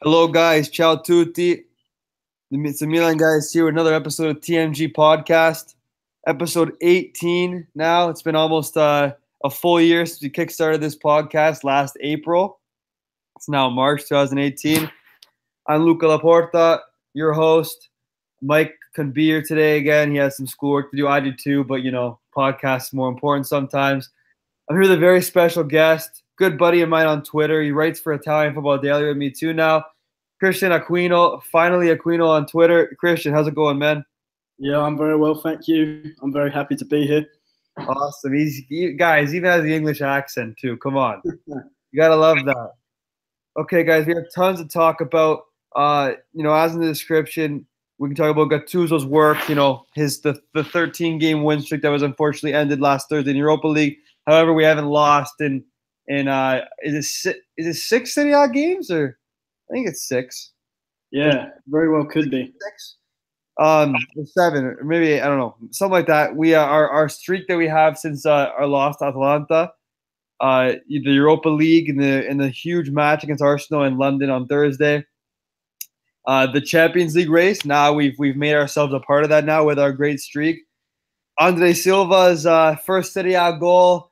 Hello, guys. Ciao tutti. It's the Milan guys here with another episode of TMG Podcast, episode 18 now. It's been almost a full year since we kickstarted this podcast last April. It's now March 2018. I'm Luca LaPorta, your host. Mike can be here today again. He has some schoolwork to do. I do too, but, podcasts are more important sometimes. I'm here with a very special guest, good buddy of mine on Twitter. He writes for Italian Football Daily with me too now. Christian Aquino, finally Aquino on Twitter. Christian, how's it going, man? Yeah, I'm very well, thank you. I'm very happy to be here. Awesome. Guys, even has the English accent too. Come on. You got to love that. Okay, guys, we have tons to talk about. As in the description, we can talk about Gattuso's work, the 13-game win streak that was unfortunately ended last Thursday in Europa League. However, we haven't lost in is it 6 Serie A games, or I think it's 6. Yeah, very well could be 6. 7, or maybe, I don't know, something like that. We our streak that we have since our loss to Atalanta, the Europa League in the huge match against Arsenal in London on Thursday. The Champions League race. Now we've made ourselves a part of that now with our great streak. Andre Silva's first Serie A goal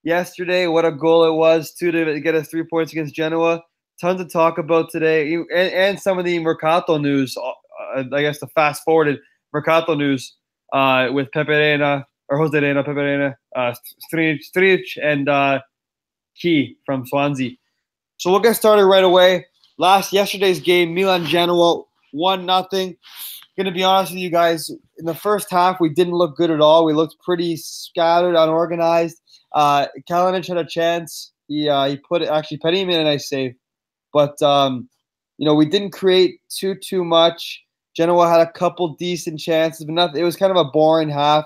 yesterday. What a goal it was, too, to get us 3 points against Genoa. Tons to talk about today, and some of the Mercato news. I guess the fast-forwarded Mercato news with Pepe Reina, or Jose Reina, Pepe Reina, Stric, and Key from Swansea. So we'll get started right away. Yesterday's game, Milan-Genoa, 1-0. Going to be honest with you guys, in the first half, we didn't look good at all. We looked pretty scattered, unorganized. Kalinic had a chance. He put it, actually, Penny made a nice save. But, we didn't create too much. Genoa had a couple decent chances, but nothing. It was kind of a boring half.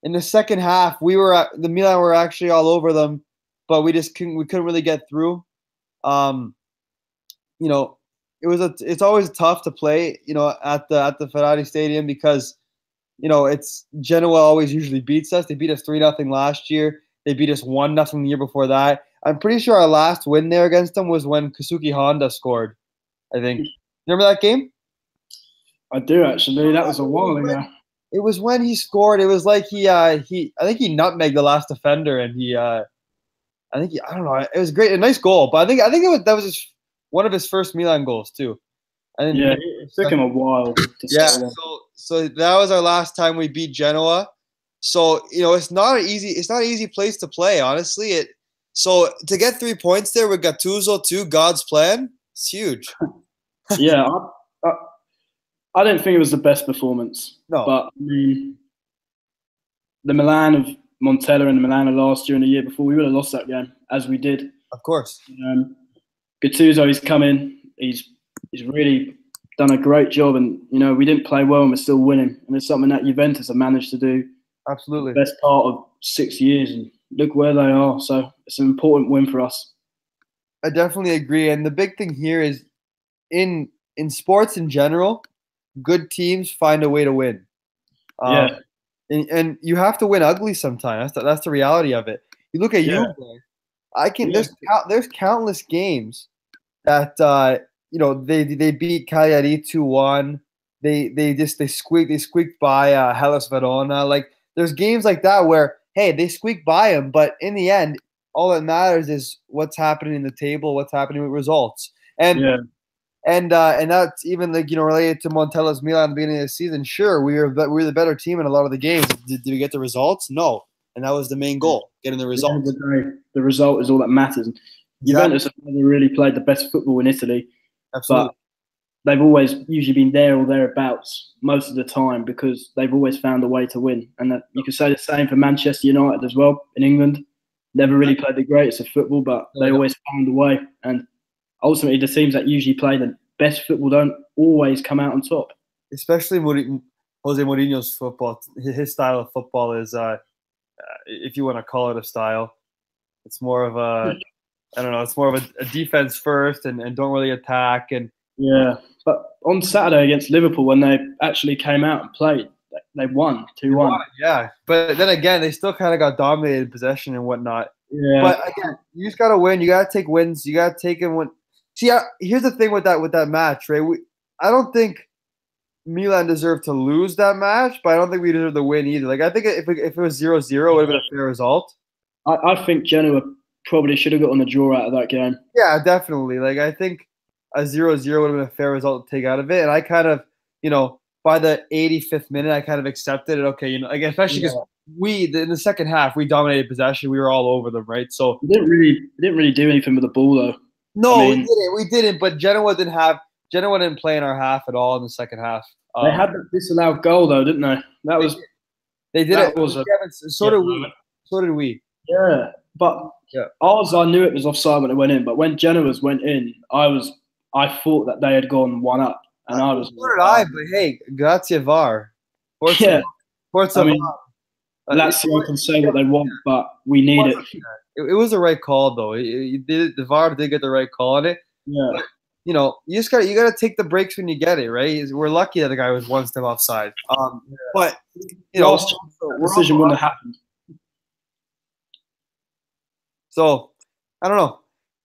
In the second half, the Milan were actually all over them, but we couldn't really get through. It's always tough to play, at the Ferrari Stadium because, it's Genoa always usually beats us. They beat us 3-0 last year. They beat us 1-0 the year before that. I'm pretty sure our last win there against them was when Kazuki Honda scored, I think. Remember that game? I do, actually. That was a while ago. It was when he scored. It was like I think he nutmegged the last defender, and I don't know. It was great, a nice goal, but I think that was one of his first Milan goals too. Yeah, it took him a while. So that was our last time we beat Genoa. So it's not an easy place to play, honestly. So to get 3 points there with Gattuso too, God's plan, it's huge. Yeah, I don't think it was the best performance. No, but the Milan of Montella and the Milan of last year and the year before, we would have lost that game, as we did. Of course. Gattuso, he's come in. He's really done a great job, and we didn't play well, and we're still winning. And it's something that Juventus have managed to do. Absolutely. The best part of 6 years, and look where they are. So it's an important win for us. I definitely agree. And the big thing here is in sports in general, good teams find a way to win. Yeah. And you have to win ugly sometimes. That's the reality of it. You look at Juve. There's countless games that they beat Cagliari 2-1. They squeaked by Hellas Verona. Like, there's games like that where, hey, they squeak by them, but in the end, all that matters is what's happening in the table, what's happening with results. And that's even related to Montella's Milan at the beginning of the season. Sure, we were the better team in a lot of the games. Did we get the results? No, and that was the main goal, getting the results. The result is all that matters. Juventus have never really played the best football in Italy. Absolutely. But they've always usually been there or thereabouts most of the time because they've always found a way to win. And you can say the same for Manchester United as well in England. Never really played the greatest of football, but they always found a way. And ultimately, the teams that usually play the best football don't always come out on top. Especially Jose Mourinho's football. His style of football is, if you want to call it a style, it's more of it's more of a defense first and don't really attack. And yeah, but on Saturday against Liverpool, when they actually came out and played, they won 2-1. Yeah, but then again, they still kind of got dominated in possession and whatnot. Yeah. But again, you just got to win. You got to take wins. You got to take them when Here's the thing with that match, right? I don't think Milan deserved to lose that match, but I don't think we deserve the win either. Like, I think if it was 0-0, it would have been a fair result. I think Genoa probably should have gotten a draw out of that game. Yeah, definitely. Like, I think a 0-0 would have been a fair result to take out of it. And I kind of, by the 85th minute, I kind of accepted it. Okay, like, especially because in the second half, we dominated possession. We were all over them, right? So we didn't really do anything with the ball, though. No, we didn't. But Genoa didn't play in our half at all in the second half. They had that disallowed goal, though, didn't they? They did it. So did we. Yeah, but ours, I knew it was offside when it went in. But when Genoa's went in, I thought that they had gone one up, and I was. So did I. But hey, grazie VAR. Forza VAR. Lazio can say what they want, but we need it. It was the right call, though. The VAR did get the right call on it. Yeah. But, you gotta take the breaks when you get it, right? We're lucky that the guy was one step offside. But decision wouldn't have happened. So I don't know.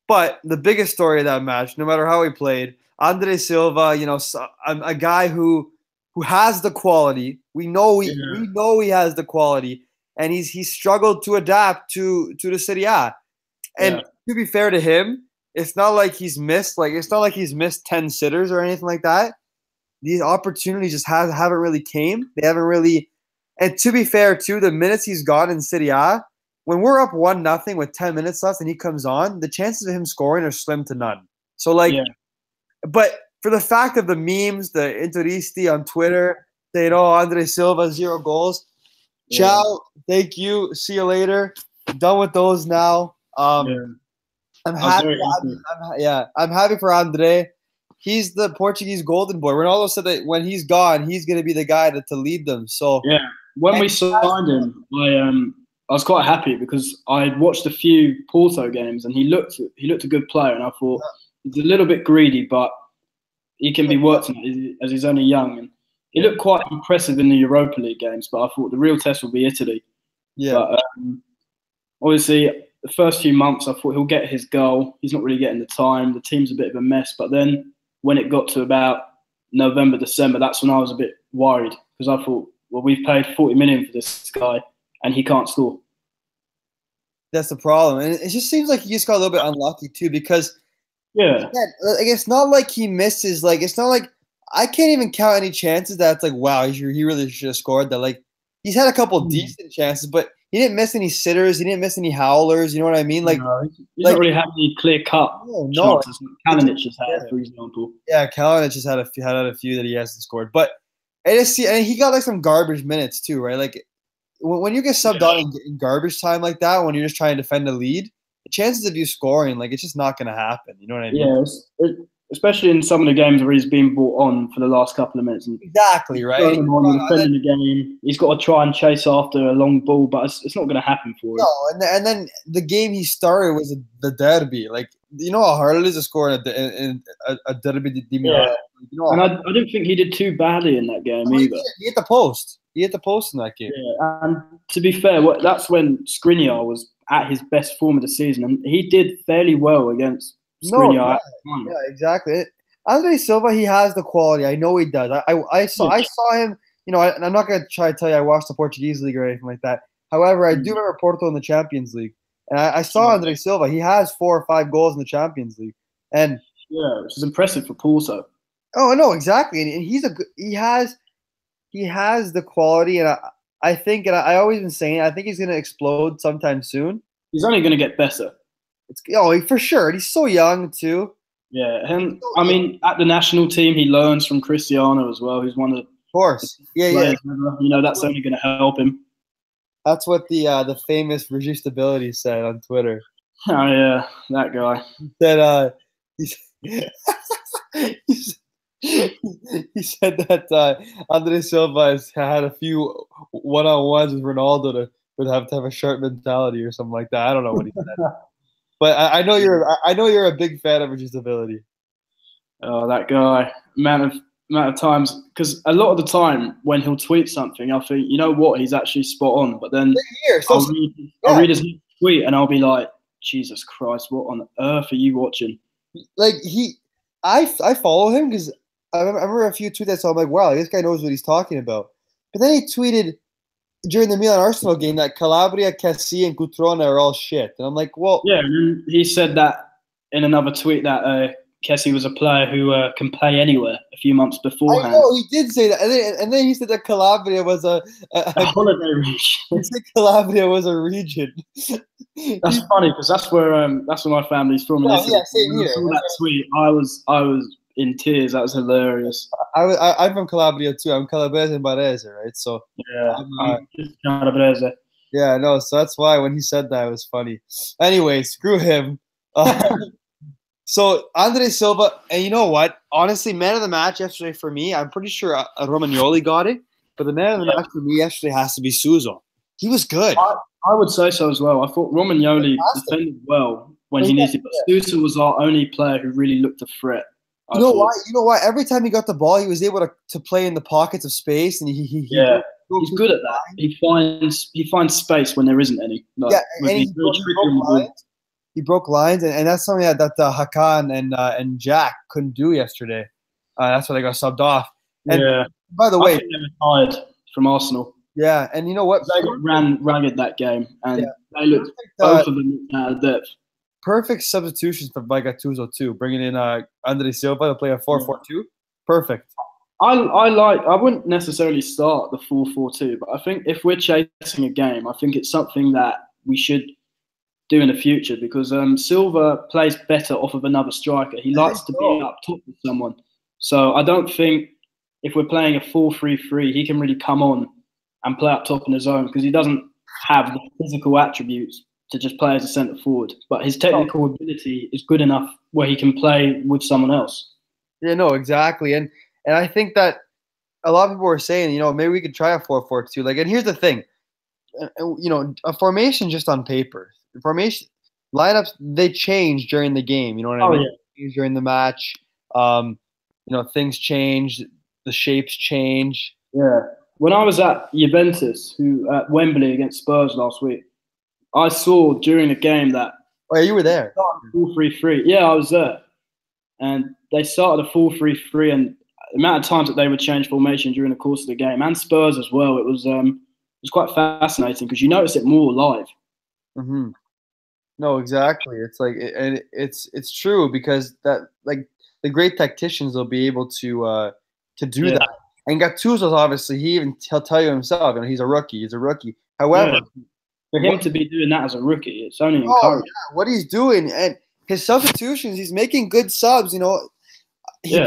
But the biggest story of that match, no matter how he played, Andre Silva, a guy who has the quality. We know he has the quality, and he's struggled to adapt to the Serie A. And to be fair to him, it's not like he's missed 10 sitters or anything like that. These opportunities just haven't really came. They haven't really. And to be fair, too, the minutes he's got in Serie A, when we're up 1-0 with 10 minutes left and he comes on, the chances of him scoring are slim to none. So but for the fact of the memes, the Interisti on Twitter saying, "Oh, Andre Silva 0 goals." Ciao, thank you, see you later. Done with those now. I'm happy. I'm happy for Andre. He's the Portuguese golden boy. Ronaldo said that when he's gone, he's going to be the guy to lead them. So when we signed him, I was quite happy because I watched a few Porto games and he looked a good player, and I thought he's a little bit greedy, but he can be worked on as he's only young. And he looked quite impressive in the Europa League games, but I thought the real test will be Italy. Yeah. But obviously, the first few months, I thought he'll get his goal. He's not really getting the time. The team's a bit of a mess. But then when it got to about November, December, that's when I was a bit worried because I thought, well, we've paid 40 million for this guy and he can't score. That's the problem. And it just seems like he just got a little bit unlucky too because like it's not like he misses. Like, it's not like I can't even count any chances that it's like, wow, he really should have scored that. Like, he's had a couple decent chances, but he didn't miss any sitters. He didn't miss any howlers. You know what I mean? Like, he doesn't really have any clear cut chances. Kalinic has had, for example. Yeah, Kalinic has had a few that he hasn't scored. But and he got like some garbage minutes too, right? Like when you get subbed on in garbage time like that, when you're just trying to defend a lead, the chances of you scoring, like, it's just not going to happen. You know what I mean? Yeah, especially in some of the games where he's been brought on for the last couple of minutes. Exactly, right? Defending the game. He's got to try and chase after a long ball, but it's not going to happen for him. No, and then the game he started was the derby. Like, you know how hard it is to score in a derby di Milan? And I didn't think he did too badly in that game either. He hit the post. He hit the post in that game. Yeah, and to be fair, that's when Skriniar was at his best form of the season, and he did fairly well against Skriniar. Yeah, exactly. Andre Silva, he has the quality. I know he does. I saw him. And I'm not going to try to tell you I watched the Portuguese league or anything like that. However, I do remember Porto in the Champions League, and I saw Andre Silva. He has 4 or 5 goals in the Champions League, and which is impressive for Porto. Oh no, exactly, and he has the quality, and I think, and I always been saying, I think he's going to explode sometime soon. He's only going to get better. For sure. He's so young too. Yeah, and I mean, at the national team, he learns from Cristiano as well. Who's one of the course. Yeah. That's only going to help him. That's what the famous Regis Stability said on Twitter. Oh yeah, that guy. He said that Andre Silva has had a few one-on-ones with Ronaldo would have to have a sharp mentality or something like that. I don't know what he said, but I know you're a big fan of Regis Stability. Oh, that guy! Amount of times, because a lot of the time when he'll tweet something, I'll think, you know what, he's actually spot on. But then I'll read his tweet and I'll be like, Jesus Christ, what on earth are you watching? like I follow him because I remember a few tweets I saw. I'm like, wow, this guy knows what he's talking about. But then he tweeted during the Milan Arsenal game that Calabria, Kessie, and Cutrone are all shit. And I'm like, well, Yeah, and he said that in another tweet that Kessie was a player who can play anywhere a few months beforehand. I know he did say that, and then he said that Calabria was a holiday region. He said Calabria was a region. That's funny because that's where my family's from. Yeah, same here. I saw that tweet. I was in tears. That was hilarious. I'm from Calabria too. I'm Calabrese and Barese, right? So yeah, I'm just Calabrese. Yeah, no. So that's why when he said that, it was funny. Anyway, screw him. So Andre Silva, and you know what? Honestly, man of the match yesterday for me, I'm pretty sure Romagnoli got it, but the man of the match for me yesterday has to be Suso. He was good. I would say so as well. I thought Romagnoli defended well when he needed, but Suso was our only player who really looked a threat. You know why? You know why? Every time he got the ball, he was able to play in the pockets of space, and he's good at that. He finds space when there isn't any. Like, yeah, and he broke lines, and that's something that Hakan and Jack couldn't do yesterday. That's why they got subbed off. And by the way, I think they were tired from Arsenal. Yeah, and you know what? They ran ragged that game, and they looked both of them out of depth. Perfect substitutions by Gattuso too, bringing in Andre Silva to play a 4-4-2. Perfect. I wouldn't necessarily start the 4-4-2, but I think if we're chasing a game, I think it's something that we should do in the future because Silva plays better off of another striker. He likes to be up top with someone. So I don't think if we're playing a 4-3-3, he can really come on and play up top on his own because he doesn't have the physical attributes to just play as a centre forward. But his technical ability is good enough where he can play with someone else. Yeah, no, exactly. And I think that a lot of people were saying, you know, maybe we could try a 4-4-2. Like, and here's the thing, you know, a formation just on paper. Formation lineups, they change during the game. You know what I mean? Yeah. During the match, you know, things change, the shapes change. Yeah. When I was at Juventus, at Wembley against Spurs last week, I saw during the game that. Oh, yeah, you were there. 4-3-3. Yeah, I was there, and they started a 4-3-3, and the amount of times that they would change formation during the course of the game, and Spurs as well. It was quite fascinating because you notice it more live. Mm-hmm. No, exactly. It's like, and it's true because that like the great tacticians will be able to do that. And Gattuso's obviously he'll tell you himself, you know, he's a rookie. He's a rookie. However, for him to be doing that as a rookie, it's only encouraging. Yeah, what he's doing and his substitutions, he's making good subs. You know, he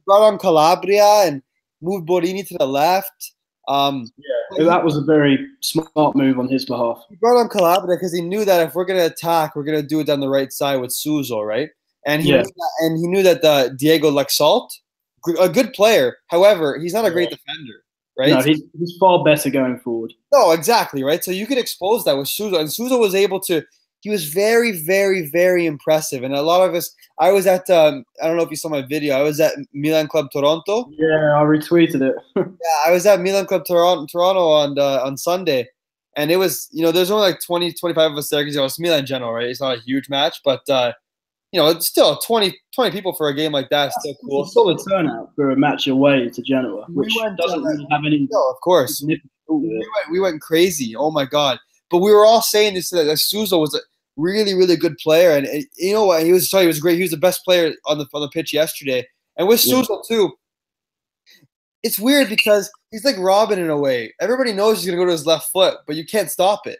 brought on Calabria and moved Borini to the left. That was a very smart move on his behalf. He brought on Calabria because he knew that if we're going to attack, we're going to do it down the right side with Suso, right? And he knew that Diego Laxalt, a good player. However, he's not a great defender, right? No, he's far better going forward. No, exactly, right? So you could expose that with Suso, and Suso was able to. He was very, very, very impressive, and a lot of us. I was at. I don't know if you saw my video. I was at Milan Club Toronto. Yeah, I retweeted it. Yeah, I was at Milan Club Toronto on Sunday, and it was, you know, there's only like 20, 25 of us there because, you know, it's Milan Genoa, right? It's not a huge match, but you know, it's still 20 people for a game like that. It's still cool. It's a solid turnout for a match away to Genoa, which doesn't really have any. No, of course. We went crazy. Oh my god! But we were all saying this that Suso was a really, really good player, and you know what? He was great. He was the best player on the pitch yesterday. And with Suso too, it's weird because he's like Robin in a way. Everybody knows he's gonna go to his left foot, but you can't stop it.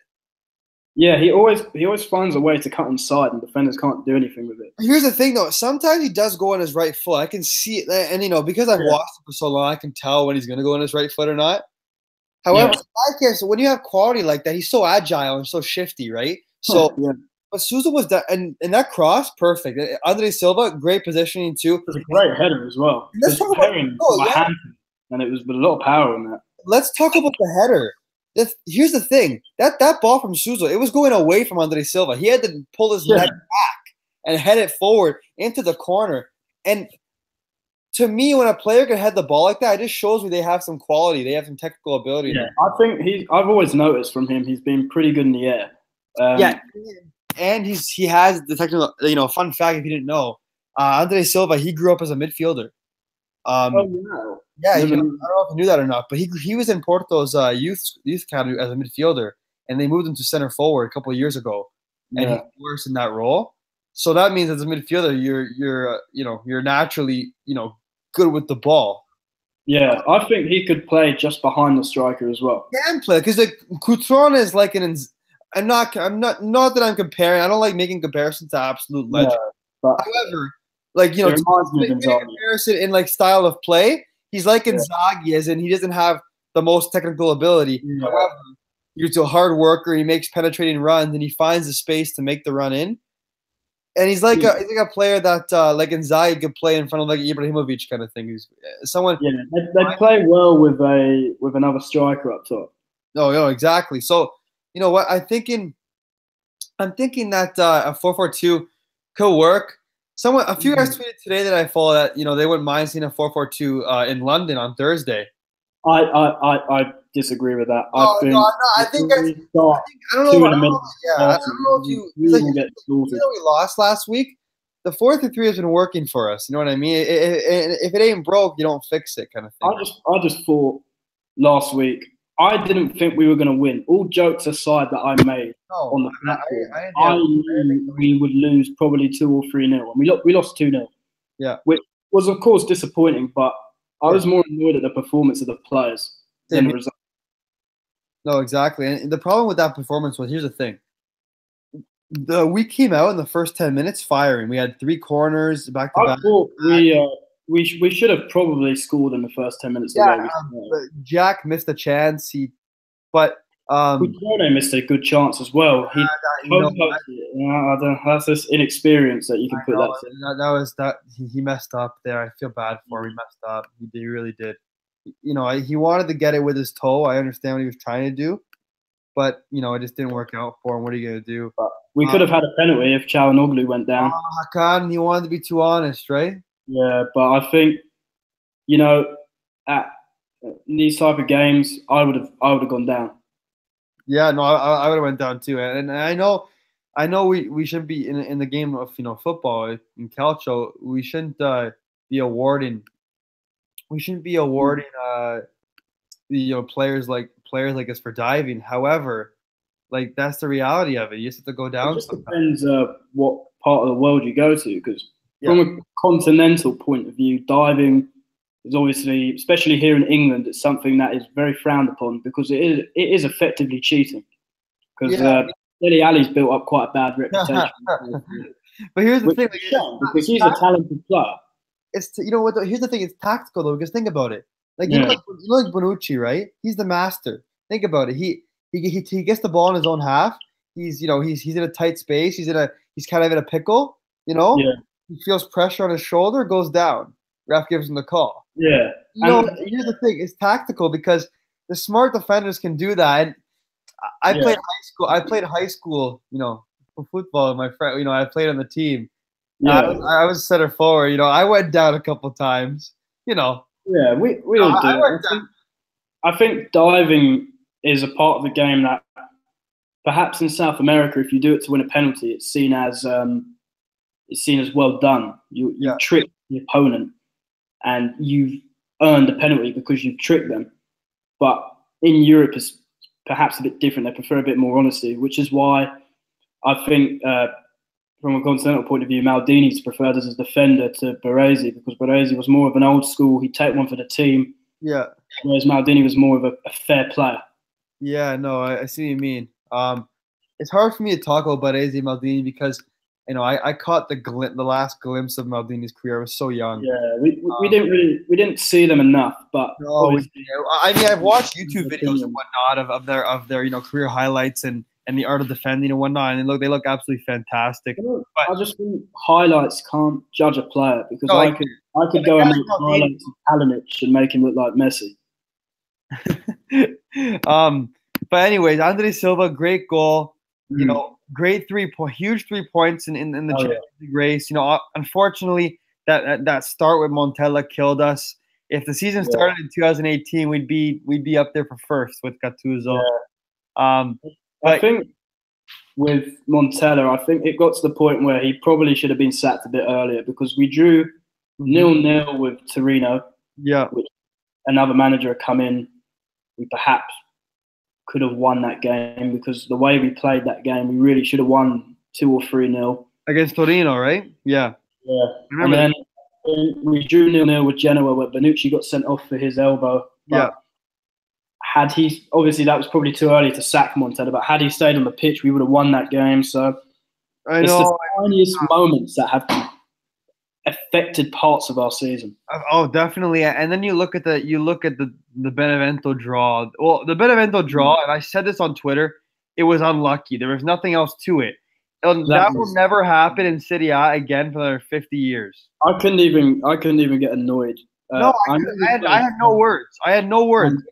Yeah, he always finds a way to cut inside, and defenders can't do anything with it. Here's the thing, though. Sometimes he does go on his right foot. I can see it, and you know, because I've watched him for so long, I can tell when he's gonna go on his right foot or not. However, so when you have quality like that, he's so agile and so shifty, right? So, but Suso was that, and that cross, perfect. Andre Silva, great positioning too. It was a great header as well. Let's talk about hand, and it was with a lot of power in that. Let's talk about the header. Here's the thing: that ball from Suso, it was going away from Andre Silva. He had to pull his neck back and head it forward into the corner. And to me, when a player can head the ball like that, it just shows me they have some quality. They have some technical ability. Yeah, I think I've always noticed from him, he's been pretty good in the air. And he has the technical. You know, fun fact if you didn't know, Andre Silva, he grew up as a midfielder. Oh wow! Yeah, I Never don't knew. know if you knew that or not, but he was in Porto's youth academy as a midfielder, and they moved him to center forward a couple of years ago, and he Yeah, works in that role. So that means as a midfielder, you're naturally good with the ball. yeah. I think he could play just behind the striker as well. Can play because like Coutron is like not that I'm comparing. I don't like making comparisons to absolute Yeah, legend. but However, like it reminds me of to make a Inzaghi. comparison in like style of play, he's like Inzaghi, as in he doesn't have the most technical ability. Yeah. However, he's a hard worker. He makes penetrating runs and he finds the space to make the run in. And he's like a player that like Inzaghi could play in front of like Ibrahimovic kind of thing. He's someone. Yeah, they play well with another striker up top. No, exactly. So you know what I'm thinking that a 4-4-2 could work. A few guys tweeted today that I follow that they wouldn't mind seeing a 4-4-2 in London on Thursday. I disagree with that. I don't know. I don't know if you we lost last week. The 4-3 has been working for us. You know what I mean? If it ain't broke, you don't fix it, kind of thing. I just thought last week. I didn't think we were going to win. All jokes aside that I made on the platform, I knew we would lose probably 2 or 3-0. And we lost 2-0. Yeah, which was of course disappointing, but I was more annoyed at the performance of the players than the result. No, exactly. And the problem with that performance was, here's the thing. We came out in the first 10 minutes firing. We had 3 corners back to back. I thought we should have probably scored in the first 10 minutes. Yeah, Jack missed a chance. Coutinho missed a good chance as well. That's just inexperience that you can put that to. He messed up there. I feel bad for him. He messed up. He really did. He wanted to get it with his toe. I understand what he was trying to do, but it just didn't work out for him. What are you gonna do? But we could have had a penalty if Çalhanoğlu went down. Hakan, you wanted to be too honest, right? Yeah, but I think at these type of games, I would have gone down. Yeah, no, I would have went down too. And I know we shouldn't be in the game of football in calcio. We shouldn't be awarding. We shouldn't be awarding players like us for diving. However, like that's the reality of it. You just have to go down. It just depends what part of the world you go to, because from a continental point of view, diving is obviously, especially here in England, it's something that is very frowned upon because it is effectively cheating. Because Dele Alli's built up quite a bad reputation. But here's the thing, because he's a talented player. Here's the thing. It's tactical though, because think about it. Like you know, like Bonucci, right? He's the master. Think about it. He gets the ball in his own half. He's in a tight space. He's kind of in a pickle. He feels pressure on his shoulder, goes down. Ref gives him the call. Yeah. Here's the thing. It's tactical because the smart defenders can do that. And I played high school, for football with my friend. I played on the team. Yeah. I was center forward. I went down a couple times. Yeah, we all do. I think diving is a part of the game that perhaps in South America, if you do it to win a penalty, it's seen as well done. You trick the opponent and you've earned a penalty because you've tricked them. But in Europe, it's perhaps a bit different. They prefer a bit more honesty, which is why I think from a continental point of view, Maldini's preferred as a defender to Baresi, because Baresi was more of an old school. He'd take one for the team. Yeah. Whereas Maldini was more of a fair player. Yeah, no, I see what you mean. It's hard for me to talk about Baresi and Maldini because I caught the last glimpse of Maldini's career. I was so young. Yeah, we didn't see them enough, but I've watched YouTube videos and whatnot of their career highlights and the art of defending and whatnot, and they look absolutely fantastic. I just think highlights can't judge a player, because I could go and make highlights of Kalinic and make him look like Messi. But anyways, Andre Silva, great goal. Great huge 3 points in the Champions League race. Unfortunately, that start with Montella killed us. If the season started in 2018, we'd be up there for first with Gattuso. I think with Montella, I think it got to the point where he probably should have been sacked a bit earlier because we drew 0-0 with Torino. Yeah. Which another manager had come in. We perhaps could have won that game because the way we played that game, we really should have won 2 or 3-0. Against Torino, right? Yeah. Yeah. And then we drew 0-0 with Genoa where Bonucci got sent off for his elbow. But had he, obviously that was probably too early to sack Montella, but had he stayed on the pitch, we would have won that game. So it's the tiniest moments that have affected parts of our season. Oh, definitely. And then you look at the Benevento draw. Well, the Benevento draw, and I said this on Twitter, it was unlucky. There was nothing else to it. That will never happen in Serie A again for another 50 years. I couldn't even get annoyed. No, I had no words. I had no words.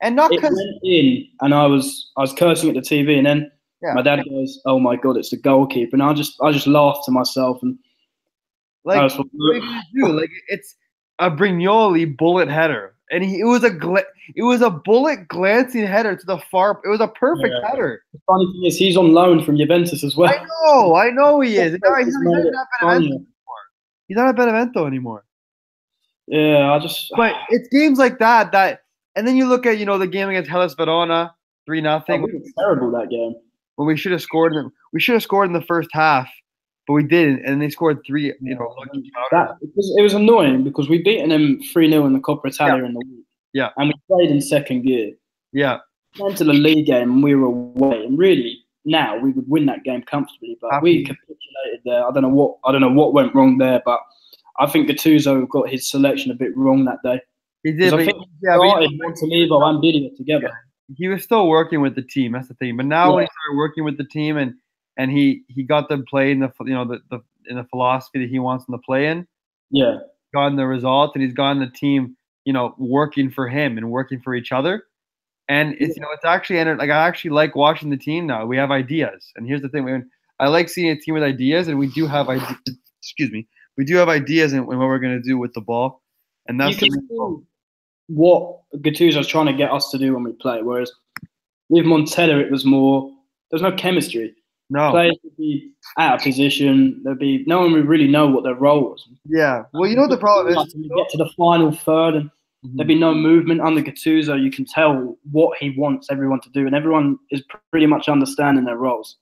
And not because it went in, and I was cursing at the TV, and then my dad goes, "Oh my God, it's the goalkeeper," and I just laughed to myself, and what are you gonna do? Like it's a Brignoli bullet header, and it was a bullet glancing header to the far. It was a perfect header. The funny thing is, he's on loan from Juventus as well. I know he is. He's not at Benevento anymore. Yeah, But it's games like that. And then you look at the game against Hellas Verona, 3-0. It was terrible that game. When we should have scored them. We should have scored in the first half, but we didn't, and they scored 3. It was annoying because we beaten them 3-0 in the Coppa Italia in the week. Yeah, and we played in second gear. Yeah, went to the league game and we were away, and really now we would win that game comfortably, but we capitulated there. I don't know what went wrong there, but I think Gattuso got his selection a bit wrong that day. He did. I think Montolivo and Bidia together. He was still working with the team. That's the thing. But now when he started working with the team and he got them play in the in the philosophy that he wants them to play in. Yeah, gotten the result, and he's gotten the team working for him and working for each other. And it's it's actually like I actually like watching the team now. We have ideas, and here's the thing: I like seeing a team with ideas, and we do have ideas. Excuse me, we do have ideas in what we're going to do with the ball, and that's what Gattuso's trying to get us to do when we play. Whereas with Montella, it was more there's no chemistry. No, players would be out of position. There'd be no one would really know what their role was. Yeah, well, the problem is you get to the final third and there'd be no movement under Gattuso. You can tell what he wants everyone to do, and everyone is pretty much understanding their roles.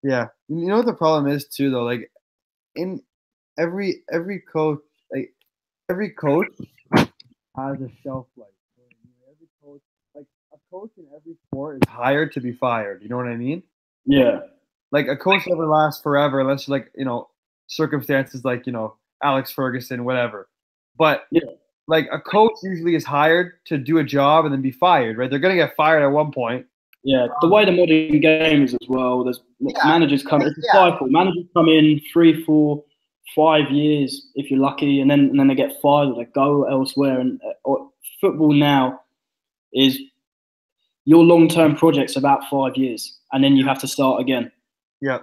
Yeah, what the problem is too, though. Like in every coach, every coach has a shelf life. Every coach, like a coach in every sport, is hired to be fired. You know what I mean? Yeah. Like a coach never lasts forever unless circumstances like Alex Ferguson, whatever. But like a coach usually is hired to do a job and then be fired, right? They're gonna get fired at one point. Yeah, the way the modern game is as well. There's managers come. It's a cycle. Managers come in 3, 4, 5 years if you're lucky, and then they get fired or they go elsewhere. And football now is your long-term project's about 5 years, and then you have to start again. Yeah,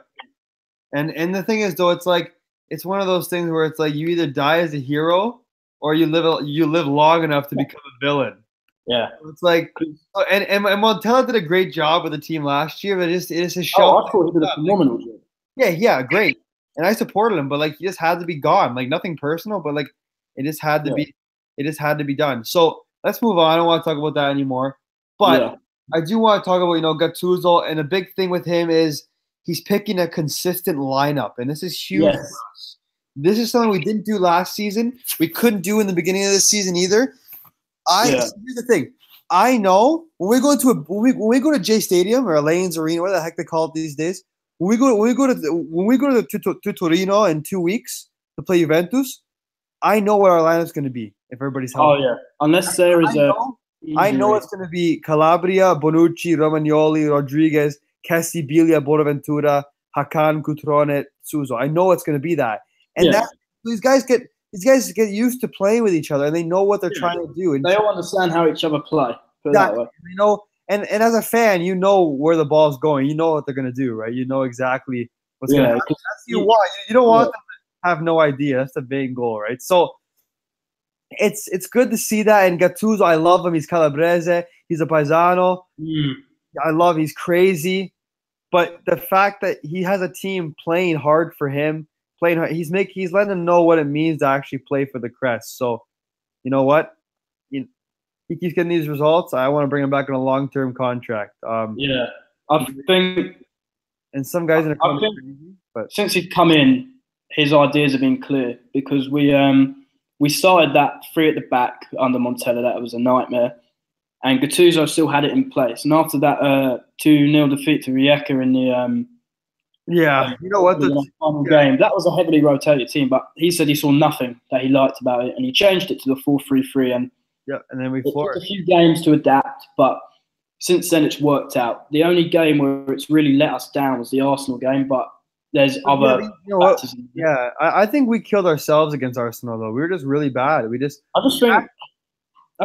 and the thing is though, it's like it's one of those things where it's like you either die as a hero or you live long enough to become a villain. Yeah, it's like and Montella did a great job with the team last year, but it is his show. I thought he did a phenomenal job. Yeah, great, and I supported him, but like he just had to be gone. Like nothing personal, but like it just had to be. It just had to be done. So let's move on. I don't want to talk about that anymore. But I do want to talk about Gattuso, and a big thing with him is he's picking a consistent lineup, and this is huge. Yes. This is something we didn't do last season. We couldn't do in the beginning of this season either. Here's the thing. I know when we go to J Stadium or Lane's Arena, whatever the heck they call it these days. When we go to Torino in 2 weeks to play Juventus, I know what our lineup's going to be if everybody's healthy. Oh yeah, unless there is I know it's going to be Calabria, Bonucci, Romagnoli, Rodriguez, Castibilia, Bonaventura, Hakan, Cutrone, Suso. I know it's going to be that. And these guys get used to playing with each other, and they know what they're trying to do. And they all understand how each other play. That way. And as a fan, you know where the ball's going. You know what they're going to do, right? You know exactly what's going to happen. That's you want. You don't want them to have no idea. That's the main goal, right? So it's good to see that. And Gattuso, I love him. He's Calabrese. He's a Paisano. I love. He's crazy. But the fact that he has a team playing hard for him, playing hard, he's letting them know what it means to actually play for the Crest. So, you know what? He keeps getting these results. I want to bring him back on a long-term contract. Yeah, I think. And some guys in the but since he's come in, his ideas have been clear because we started that 3 at the back under Montella. That was a nightmare. And Gattuso still had it in place. And after that 2-0 defeat to Rijeka in the you know what, the final game, that was a heavily rotated team. But he said he saw nothing that he liked about it, and he changed it to the 4-3-3. And then we floored. It took a few games to adapt, but since then it's worked out. The only game where it's really let us down was the Arsenal game, but there's other factors. Yeah, I think we killed ourselves against Arsenal though. We were just really bad. I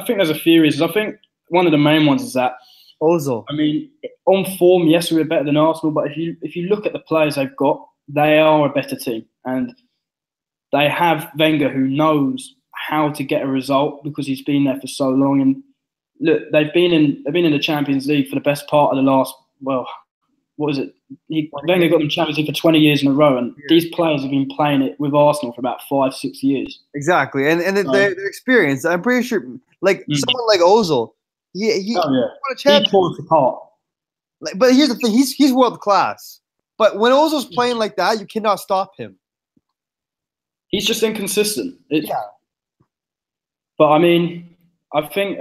think there's a few reasons. I think one of the main ones is that Ozil. I mean, on form, yes, we're better than Arsenal, but if you look at the players they've got, they are a better team, and they have Wenger who knows how to get a result because he's been there for so long. And look, they've been in the Champions League for the best part of the last, well, what is it? Wenger got them Champions League for 20 years in a row, and these players have been playing it with Arsenal for about 5-6 years. Exactly, and their experience. I'm pretty sure, like someone like Ozil, he won a championship. He pulls apart. But here's the thing: he's world class. But when Ozil's playing like that, you cannot stop him. He's just inconsistent. But I mean, I think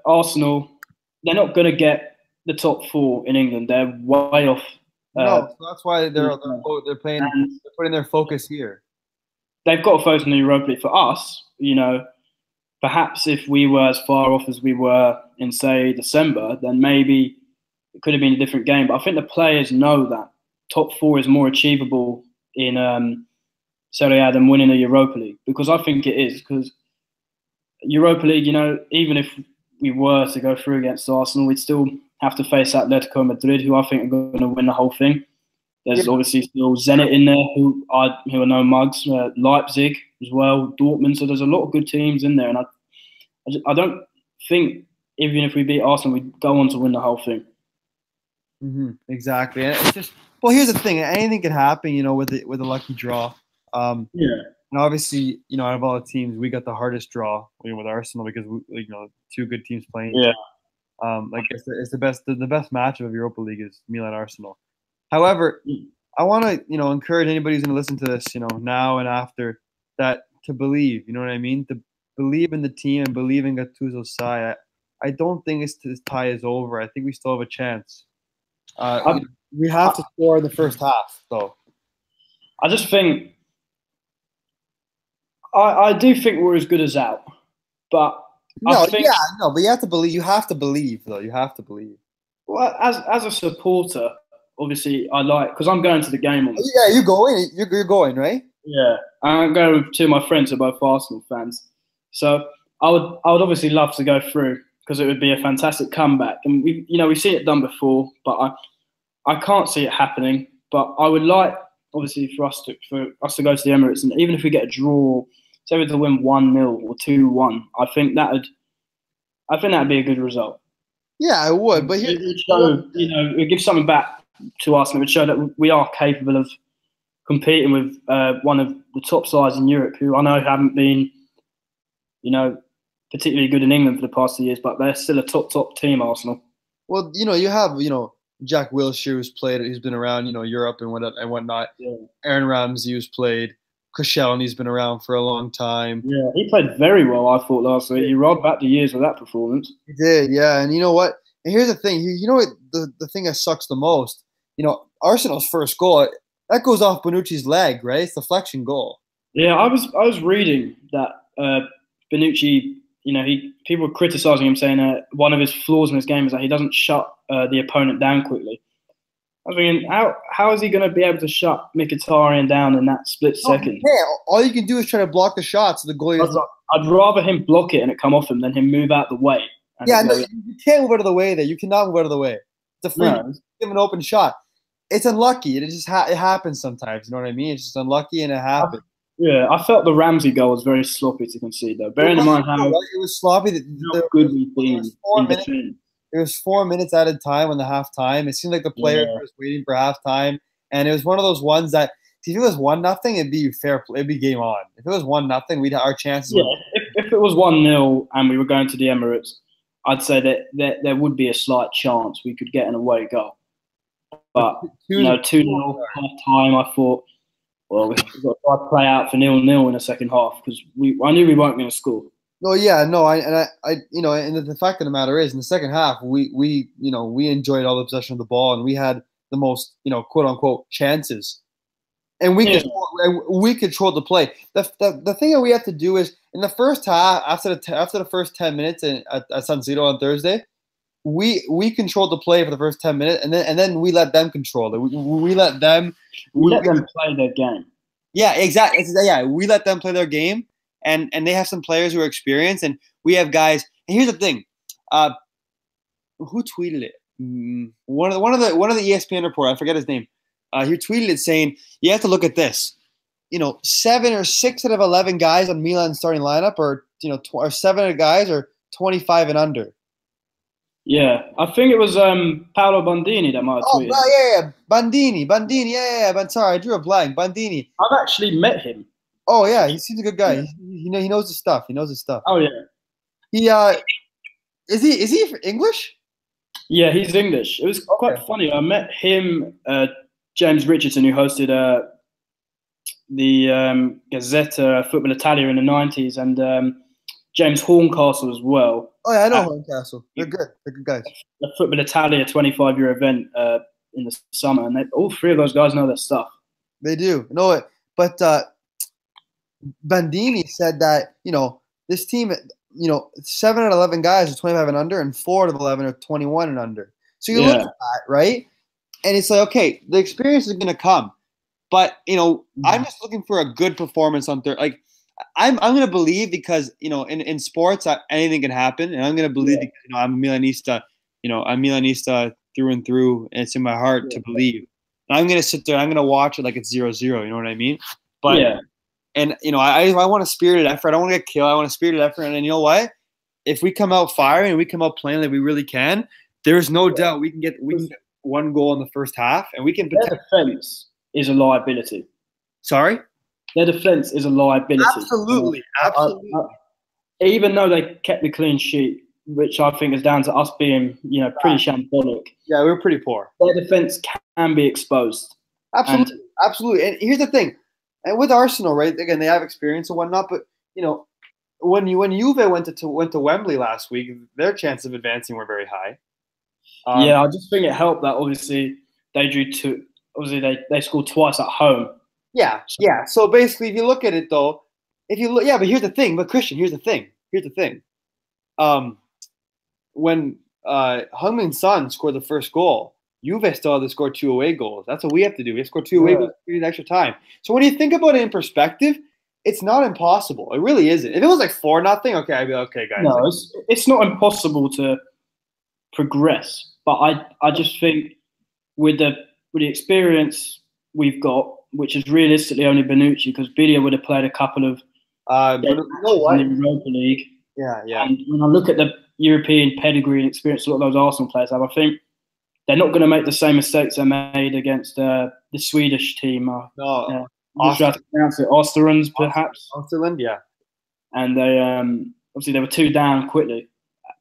Arsenal, they're not going to get the top 4 in England. They're way off. No, so that's why they're playing. They're putting their focus here. They've got to focus on the Europa League. For us, perhaps if we were as far off as we were in, say, December, then maybe it could have been a different game. But I think the players know that top 4 is more achievable in Serie A than winning the Europa League, because I think it is. Because Europa League, even if we were to go through against Arsenal, we'd still have to face Atletico Madrid, who I think are going to win the whole thing. There's obviously still Zenit in there, who are no mugs. Leipzig as well, Dortmund. So there's a lot of good teams in there, and I don't think even if we beat Arsenal, we'd go on to win the whole thing. Exactly, and it's just here's the thing: anything can happen, with a lucky draw. And obviously, out of all the teams, we got the hardest draw with Arsenal because we, 2 good teams playing. Yeah. It's the best matchup of Europa League is Milan Arsenal. However, I want to encourage anybody who's going to listen to this now and after that to believe. You know what I mean? To believe in the team and believe in Gattuso's side. I don't think this tie is over. I think we still have a chance. We have to score in the first half, though. I just think I do think we're as good as out, but. But you have to believe. You have to believe, though. You have to believe. Well, as a supporter, obviously, I like because I'm going to the game. Yeah, you're going. You're going, right? Yeah, I'm going with 2 of my friends who are both Arsenal fans. So I would obviously love to go through because it would be a fantastic comeback, and we've seen it done before, but I can't see it happening. But I would like, obviously, for us to go to the Emirates, and even if we get a draw. Say we to win 1-0 or 2-1, I think that'd be a good result. Yeah, I would. But it would show, it would give something back to us, and it would show that we are capable of competing with one of the top sides in Europe, who I know haven't been, particularly good in England for the past 2 years, but they're still a top team, Arsenal. Well, you have Jack Wilshere who's been around Europe and whatnot. Yeah. Aaron Ramsey who's played. Koscielny's been around for a long time. Yeah, he played very well, I thought, last week. He rolled back the years with that performance. He did, yeah. And you know what? And here's the thing. What the thing that sucks the most? Arsenal's first goal, that goes off Bonucci's leg, right? It's the deflection goal. Yeah, I was reading that Bonucci, people were criticising him, saying one of his flaws in his game is that he doesn't shut the opponent down quickly. I was thinking, how is he going to be able to shut Mkhitaryan down in that split second? Yeah, all you can do is try to block the shots. The goalie. I'd rather him block it and it come off him than him move out the way. Yeah, no, you can't move out of the way there. You cannot move out of the way. It's a free. Give an open shot. It's unlucky. It just it happens sometimes. You know what I mean? It's just unlucky and it happens. Yeah, I felt the Ramsey goal was very sloppy to concede, though. Bearing in mind how it was sloppy. How good we've been in defense. It was 4 minutes at a time on the halftime. It seemed like the players were just waiting for halftime, and it was one of those ones that if it was 1-0, it'd be fair play. It'd be game on. If it was 1-0, we'd our chances. Yeah, if it was 1-0 and we were going to the Emirates, I'd say that there would be a slight chance we could get an away goal. But 2-0 half time, I thought, well, we've got to play out for 0-0 in the second half because I knew we weren't going to score. No, yeah, no, I and the fact of the matter is, in the second half, we enjoyed all the possession of the ball, and we had the most, quote unquote, chances, and we controlled the play. The thing that we have to do is in the first half, after the first 10 minutes at San Siro on Thursday, we controlled the play for the first 10 minutes, and then we let them control it. We let them play their game. Yeah, exactly. Yeah, we let them play their game. And they have some players who are experienced, and we have guys. And here's the thing, who tweeted it? One of the ESPN reporter, I forget his name. He tweeted it saying you have to look at this. 7 or 6 out of 11 guys on Milan's starting lineup, or 7 of the guys are 25 and under. Yeah, I think it was Paolo Bandini that might have tweeted. Oh, yeah, Bandini, yeah. But sorry, I drew a blank. Bandini. I've actually met him. Oh yeah, he seems a good guy. He knows his stuff. Oh yeah. Is he English? Yeah, he's English. It was quite funny. I met him, James Richardson, who hosted the Gazzetta Football Italia in the 90s, and James Horncastle as well. Oh yeah, I know Horncastle. They're good. They're good guys. The Football Italia 25-year event in the summer, and all 3 of those guys know their stuff. They do. Know it, but. Bandini said that, this team, 7 out of 11 guys are 25 and under, and 4 out of 11 are 21 and under. So you look at that, right? And it's like, okay, the experience is going to come. But, I'm just looking for a good performance on Thursday. Like, I'm going to believe because, in sports, anything can happen. And I'm going to believe because, I'm a Milanista. I'm Milanista through and through. And it's in my heart to believe. And I'm going to sit there. I'm going to watch it like it's 0-0. You know what I mean? But And, I want a spirited effort. I don't want to get killed. I want a spirited effort. And you know what? If we come out firing and we come out playing like we really can, there's no doubt we can get 1 goal in the first half, and we can. Their defense is a liability. Sorry? Their defense is a liability. Absolutely. Even though they kept the clean sheet, which I think is down to us being, pretty shambolic. Yeah, we were pretty poor. Their defense can be exposed. Absolutely. And here's the thing. And with Arsenal, right? Again, they have experience and whatnot, but when Juve went to Wembley last week, their chances of advancing were very high. I just think it helped that obviously they drew 2. Obviously, they scored twice at home. Yeah. So basically, if you look at it though, but here's the thing. But Christian, here's the thing. When Heung-min Son scored the first goal, Juve still had to score 2 away goals. That's what we have to do. We have to score 2 away goals in extra time. So when you think about it in perspective, it's not impossible. It really isn't. If it was like 4-0, okay, I'd be like, okay, guys. No, it's not impossible to progress. But I just think with the experience we've got, which is realistically only Bonucci, because Bidia would have played a couple of in the Europa League. Yeah. And when I look at the European pedigree and experience a lot of those Arsenal players have, I think they're not going to make the same mistakes they made against the Swedish team. I'm not sure how to pronounce it. Österund, perhaps. Österund, yeah. And they obviously they were 2 down quickly.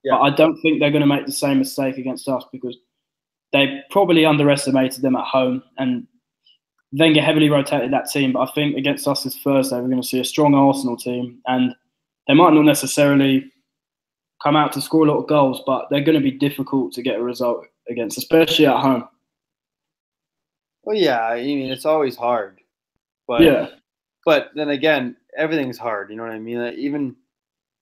Yeah. But I don't think they're going to make the same mistake against us because they probably underestimated them at home. And Wenger heavily rotated that team. But I think against us this Thursday, we're going to see a strong Arsenal team. And they might not necessarily come out to score a lot of goals, but they're going to be difficult to get a result against, especially at home. Well, yeah, I mean, it's always hard. But But then again, everything's hard. You know what I mean? Even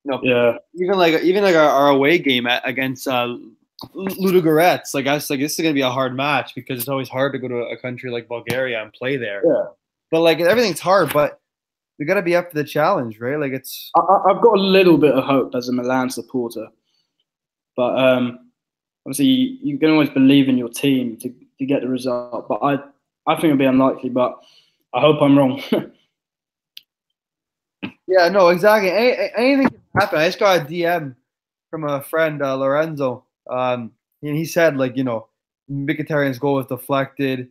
like our away game against Ludogorets, this is gonna be a hard match because it's always hard to go to a country like Bulgaria and play there. Yeah. But everything's hard, but we gotta be up for the challenge, right? I've got a little bit of hope as a Milan supporter, but obviously you can always believe in your team to get the result. But I think it'll be unlikely, but I hope I'm wrong. Yeah, no, exactly. Anything can happen. I just got a DM from a friend, Lorenzo. and he said, like, Mkhitaryan's goal was deflected.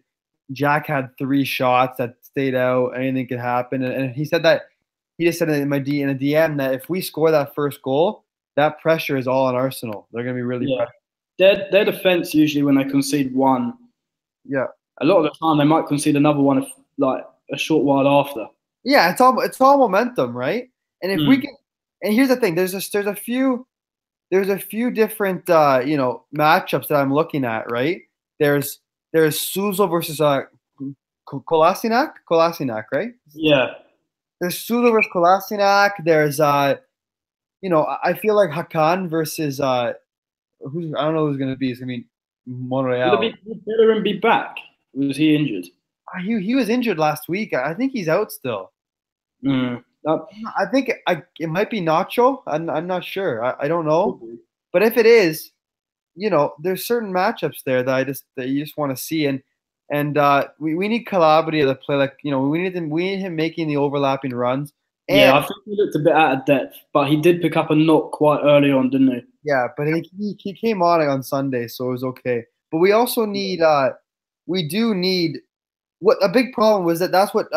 Jack had 3 shots that stayed out. Anything could happen. And he said that he just said in a DM that if we score that first goal, that pressure is all on Arsenal. They're going to be really pressured. Their defense usually when they concede one, a lot of the time they might concede another one like a short while after. Yeah, it's all momentum, right? And if we can, and here's the thing, there's a few different matchups that I'm looking at, right? There's Suso versus Kolasinac, right? Yeah. There's Suso versus Kolasinac. There's I feel like Hakan versus I don't know who's gonna be. It's gonna be Monreal. Would Bellerin be back? Was he injured? He was injured last week. I think he's out still. I think it might be Nacho. I'm not sure. I don't know. But if it is, there's certain matchups there that you just want to see, and we need Calabria to play like we need him making the overlapping runs. And, I think he looked a bit out of depth, but he did pick up a knock quite early on, didn't he? Yeah, but he came on Sunday, so it was okay. But we also need what a big problem was that's what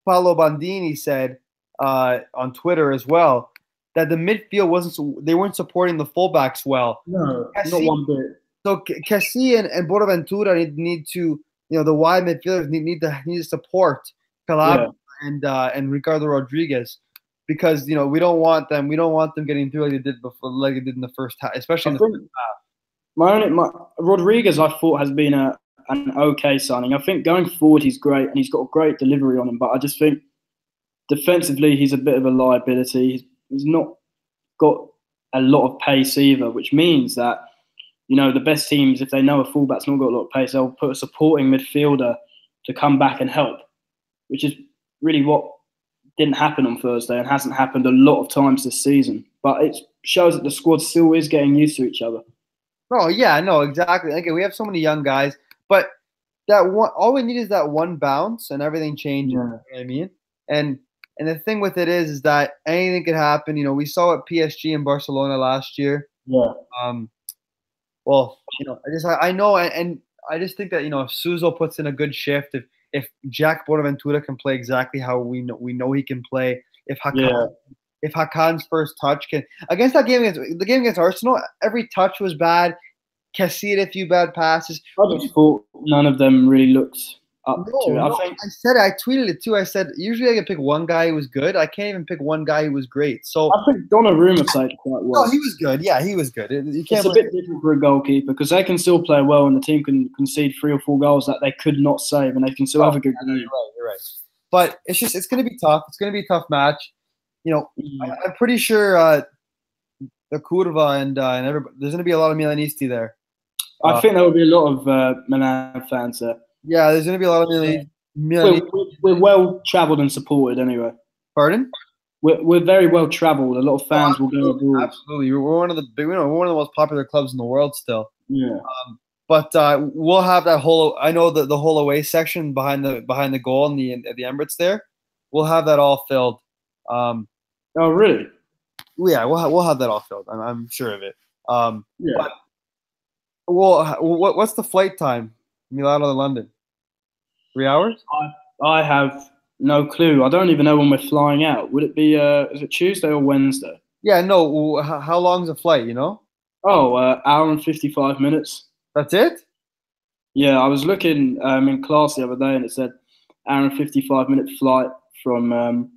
Paolo Bandini said on Twitter as well, that the midfield they weren't supporting the fullbacks well. No, not one bit. So Cassie and Bonaventura need to, the wide midfielders need to support Calabria and Ricardo Rodriguez, because we don't want them getting through like they did before, like they did in the first half, especially in the first half. My Rodriguez, I thought, has been an okay signing. I think going forward he's great and he's got a great delivery on him, but I just think defensively he's a bit of a liability. He's not got a lot of pace either, which means that the best teams, if they know a fullback's not got a lot of pace, they'll put a supporting midfielder to come back and help, which is really what didn't happen on Thursday and hasn't happened a lot of times this season. But it shows that the squad still is getting used to each other. Oh yeah, no, exactly. Okay, we have so many young guys, but all we need is that one bounce and everything changes. Yeah. You know what I mean? And the thing with it is that anything could happen. We saw it PSG and Barcelona last year. Yeah. Well, I know, and I just think that if Suso puts in a good shift, if Jack Bonaventura can play exactly how we know he can play, if Hakan's first touch can against the game against Arsenal, every touch was bad. Cassie had a few bad passes. I just thought none of them really looked up to it. I tweeted it too. I said usually I can pick one guy who was good. I can't even pick one guy who was great. So I think Donnarumma played quite well. No, he was good. Yeah, he was good. It's a bit different for a goalkeeper because they can still play well and the team can concede 3 or 4 goals that they could not save and they can still have a good game. You're right. But it's going to be tough. It's going to be a tough match. I'm pretty sure the Curva and everybody, there's going to be a lot of Milanisti there. I think there will be a lot of Milan fans there. Yeah, there's going to be a lot of Milanisti. We're well travelled and supported anyway. Pardon? We're very well travelled. A lot of fans will go abroad. Absolutely, we're one of the most popular clubs in the world still. Yeah. But we'll have that whole. I know the whole away section behind the goal in the Emirates there. We'll have that all filled. Oh really? Yeah, we'll have that all filled. I'm sure of it. Yeah. But, what's the flight time, Milano to London? 3 hours? I have no clue. I don't even know when we're flying out. Would it be is it Tuesday or Wednesday? Yeah, no. How long is the flight? Hour and 55 minutes. That's it? Yeah, I was looking in class the other day and it said hour and 55-minute flight from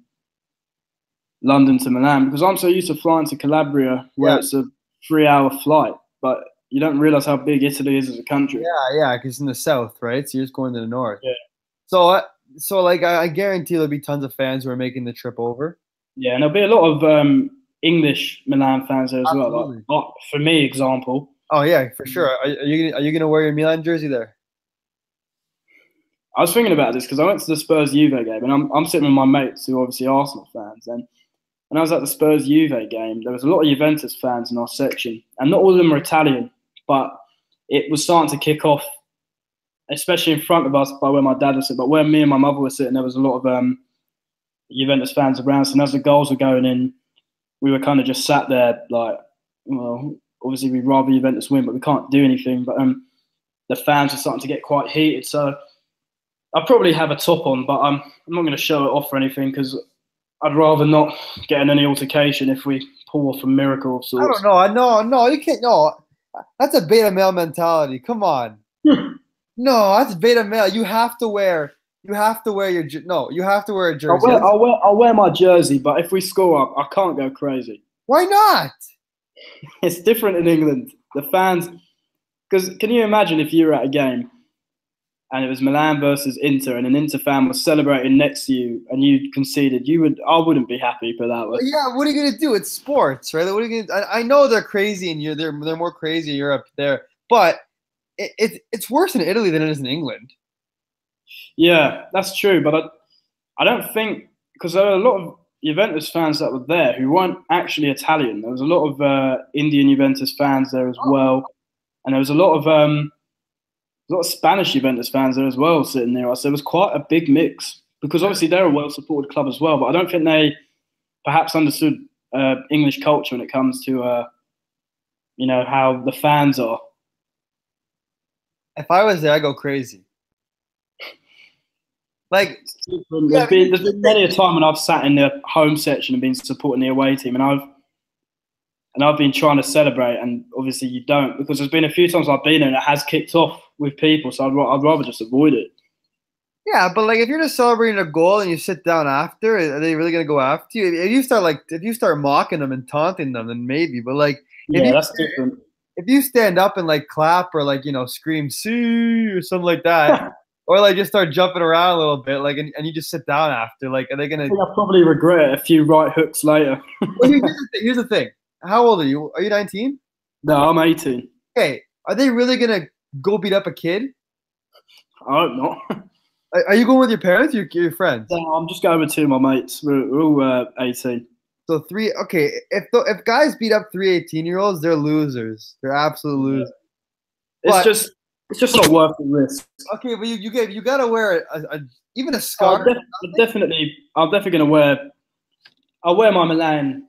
London to Milan, because I'm so used to flying to Calabria where it's a 3-hour flight, but you don't realize how big Italy is as a country. Yeah, because in the south, right? So you're just going to the north. Yeah. So like I guarantee there'll be tons of fans who are making the trip over. Yeah, and there'll be a lot of English Milan fans there as Absolutely. well. Like, for me, example. Oh yeah, for sure. Are you gonna wear your Milan jersey there? I was thinking about this because I went to the Spurs Juve game, and I'm sitting with my mates who are obviously Arsenal fans, and when I was at the Spurs Juve game, there was a lot of Juventus fans in our section, and not all of them were Italian, but it was starting to kick off, especially in front of us by where my dad was sitting. But where me and my mother were sitting, there was a lot of Juventus fans around. So as the goals were going in, we were kind of just sat there like, well, obviously we'd rather Juventus win, but we can't do anything. But the fans are starting to get quite heated, so I'll probably have a top on, but I'm not going to show it off or anything because I'd rather not get in any altercation if we pull off a miracle of sorts. I don't know. No, you can't. No, that's a beta male mentality. Come on. No, that's beta male. You have to wear your. No, you have to wear a jersey. I'll wear my jersey, but if we score, I can't go crazy. Why not? It's different in England. The fans, because can you imagine if you were at a game and it was Milan versus Inter, and an Inter fan was celebrating next to you, and you conceded? I wouldn't be happy for that. Yeah, what are you gonna do? It's sports, right? What are you gonna? I know they're crazy, and they're more crazy in Europe there, but it's worse in Italy than it is in England. Yeah, that's true, but I don't think, because there are a lot of Juventus fans that were there who weren't actually Italian. There was a lot of Indian Juventus fans there as well, and there was a lot of Spanish Juventus fans there as well sitting near us. There was quite a big mix because obviously they're a well-supported club as well, but I don't think they perhaps understood English culture when it comes to how the fans are. If I was there, I'd go crazy. Like, there's been many a time when I've sat in the home section and been supporting the away team, and I've been trying to celebrate, and obviously you don't, because there's been a few times I've been there and it has kicked off with people, so I'd rather just avoid it. Yeah, but like if you're just celebrating a goal and you sit down after, are they really gonna go after you? If you start mocking them and taunting them, then maybe. But like, that's different. If you stand up and like clap or like scream "see" or something like that. Or like just start jumping around a little bit, like, and you just sit down after. Like, are they gonna? I'll probably regret it a few right hooks later. Well, here's the thing. How old are you? Are you 19? No, I'm 18. Okay, are they really gonna go beat up a kid? I hope not. Are you going with your parents or your friends? No, I'm just going with two of my mates. We're all 18. So three. Okay, if guys beat up 3 18-year-olds, they're losers. They're absolute losers. It's just not worth the risk. Okay, but you gotta wear even a scarf. I'm definitely gonna wear. I'll wear my Milan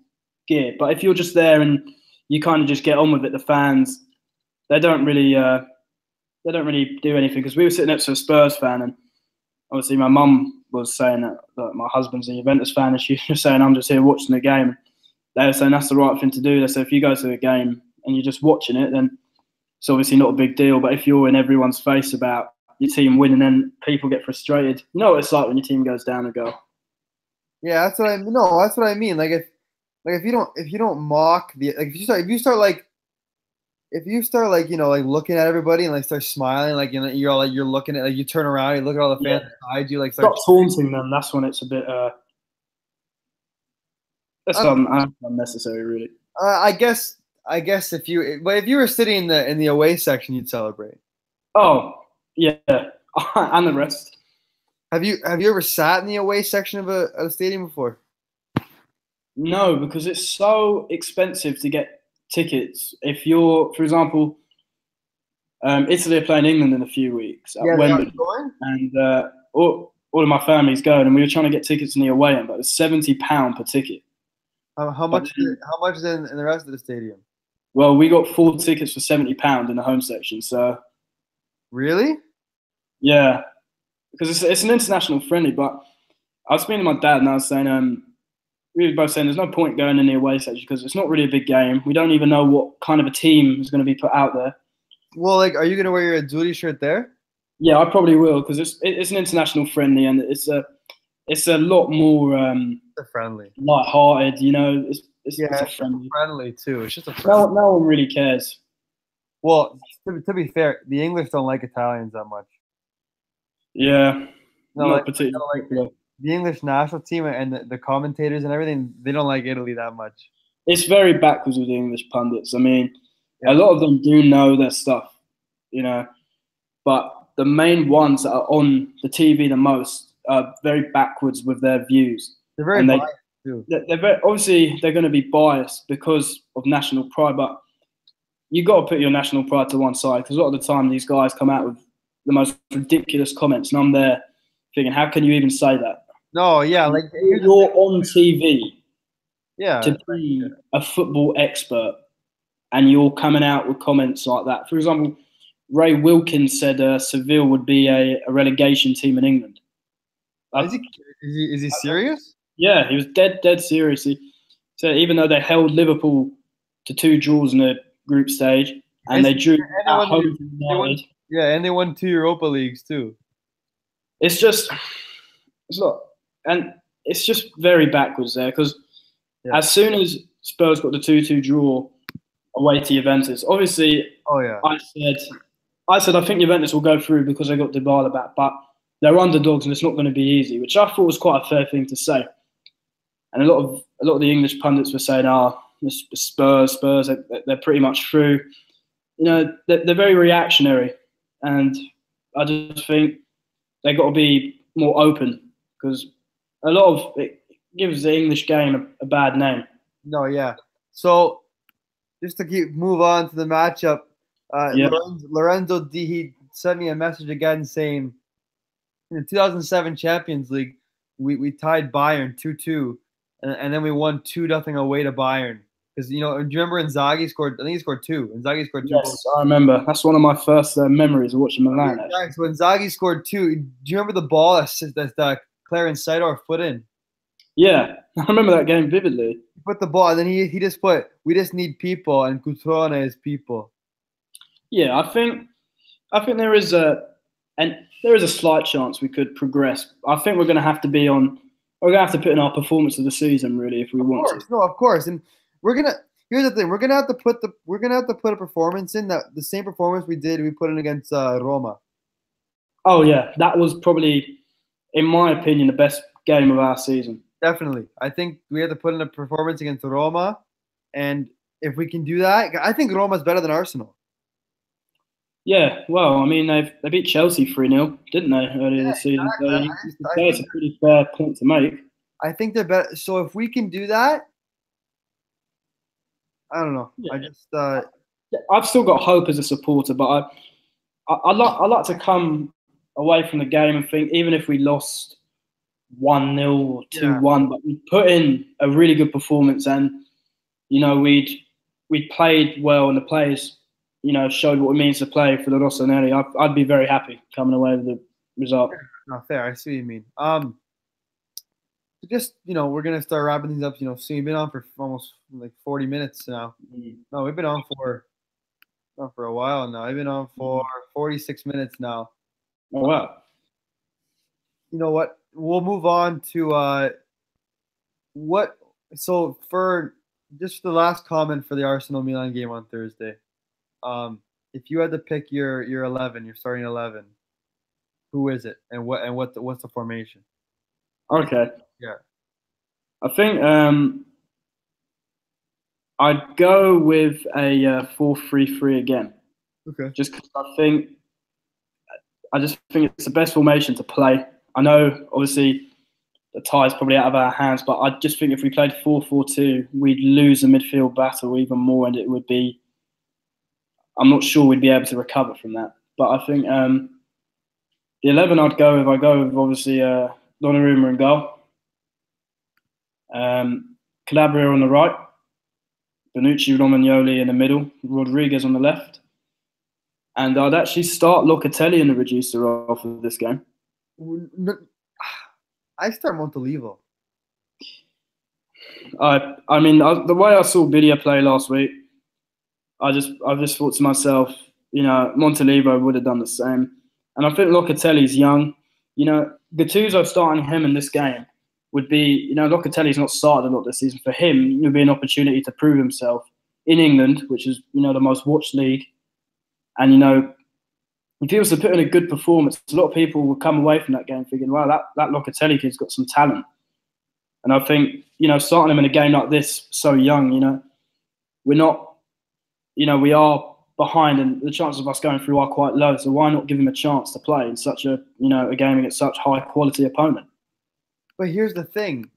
gear, but if you're just there and you kind of just get on with it, the fans they don't really do anything. Because we were sitting next to a Spurs fan, and obviously my mum was saying that my husband's a Juventus fan, and she was saying I'm just here watching the game. They were saying that's the right thing to do. They said if you go to a game and you're just watching it, then it's obviously not a big deal, but if you're in everyone's face about your team winning, then people get frustrated. You know what it's like when your team goes down a goal. Yeah, that's what I mean. No, that's what I mean. Like if you don't mock if you start looking at everybody and like start smiling, like you're looking at, like you turn around, you look at all the fans beside you, like stop taunting them. That's when it's a bit that's unnecessary, really. I guess if you were sitting in the away section, you'd celebrate. Oh yeah, and the rest. Have you ever sat in the away section of a stadium before? No, because it's so expensive to get tickets. If you're, for example, Italy are playing England in a few weeks at Wembley, and all of my family's going, and we were trying to get tickets in the away end, but it was £70 per ticket. How much is in the rest of the stadium? Well, we got 4 tickets for £70 in the home section. So, really? Yeah, because it's an international friendly. But I was speaking to my dad, and I was saying, we were both saying there's no point going in the away section because it's not really a big game. We don't even know what kind of a team is going to be put out there. Well, like, are you going to wear your Azzurri shirt there? Yeah, I probably will because it's an international friendly, and it's a lot more friendly, light-hearted. You know, it's friendly too. It's just a friendly. No one really cares. Well, to be fair, the English don't like Italians that much. Yeah, not particularly. The English national team and the commentators and everything, they don't like Italy that much. It's very backwards with the English pundits. I mean, a lot of them do know their stuff, you know, but the main ones that are on the TV the most are very backwards with their views. They're very biased too. Obviously, they're going to be biased because of national pride, but you've got to put your national pride to one side because a lot of the time these guys come out with the most ridiculous comments, and I'm there thinking, how can you even say that? No, yeah, like you're on TV to be a football expert, and you're coming out with comments like that. For example, Ray Wilkins said Seville would be a relegation team in England. Is he serious? Yeah, he was dead serious. So even though they held Liverpool to 2 draws in the group stage, and they drew at home to United. And they won 2 Europa Leagues too. It's just very backwards there, because as soon as Spurs got the 2-2 draw away to Juventus, obviously, I said I think Juventus will go through because they got Dybala back, but they're underdogs and it's not going to be easy, which I thought was quite a fair thing to say. And a lot of the English pundits were saying, Spurs, they're pretty much through. You know, they're very reactionary, and I just think they got to be more open, because a lot of it gives the English game a bad name. No, yeah. So just to move on to the matchup, Lorenzo D, he sent me a message again saying, in the 2007 Champions League, we tied Bayern 2-2, and then we won 2-0 away to Bayern. Because, do you remember Inzaghi scored? I think he scored 2. Inzaghi scored 2. Yes, I remember. That's one of my first memories of watching Milan. Yeah, so Inzaghi scored 2. Do you remember the ball that Clarence Seedorf put in? Yeah, I remember that game vividly. He put the ball, and then he just put, "We just need people, and Cutrone is people." Yeah, I think there is a slight chance we could progress. I think we're going to have to put in our performance of the season, really, if we want to. No, of course, and here's the thing, we're gonna have to put a performance in, the same performance we put in against Roma. Oh yeah, that was probably, in my opinion, the best game of our season. Definitely. I think we have to put in a performance against Roma, and if we can do that, I think Roma's better than Arsenal. Yeah, well, I mean, they beat Chelsea 3-0, didn't they, earlier this season? Exactly. So it's a pretty fair point to make. I think they're better. So if we can do that, I don't know. Yeah. I've still got hope as a supporter, but I like to come away from the game and think, even if we lost 1-0 or 2-1, but we put in a really good performance, and we'd played well, and the players showed what it means to play for the Rossoneri. I'd be very happy coming away with the result. No, fair. I see what you mean. Just we're gonna start wrapping things up. So we've been on for almost like 40 minutes now. No, we've been on for a while now. I've been on for 46 minutes now. Oh wow. You know what? We'll move on to what. So for just the last comment for the Arsenal Milan game on Thursday. If you had to pick your 11, your starting 11, who is it, and what's the formation? Okay. Yeah. I think I'd go with a 4-3-3 again. Okay. Just because I just think it's the best formation to play. I know, obviously, the tie's probably out of our hands, but I just think if we played 4-4-2, we'd lose the midfield battle even more, and it would be. I'm not sure we'd be able to recover from that. But I think the 11 I'd go with obviously Donnarumma in goal. Calabria on the right. Bonucci, Romagnoli in the middle. Rodriguez on the left. And I'd actually start Locatelli in the reducer role for this game. I start Montolivo. I mean, the way I saw Bidia play last week, I just thought to myself, Montolivo would have done the same. And I think Locatelli's young. Gattuso starting him in this game would be, Locatelli's not started a lot this season. For him, it would be an opportunity to prove himself in England, which is, the most watched league. And, if he was to put in a good performance, a lot of people would come away from that game thinking, wow, that Locatelli kid's got some talent. And I think, starting him in a game like this so young, we're not, we are behind, and the chances of us going through are quite low. So why not give him a chance to play in such a game against such high quality opponent? But here's the thing,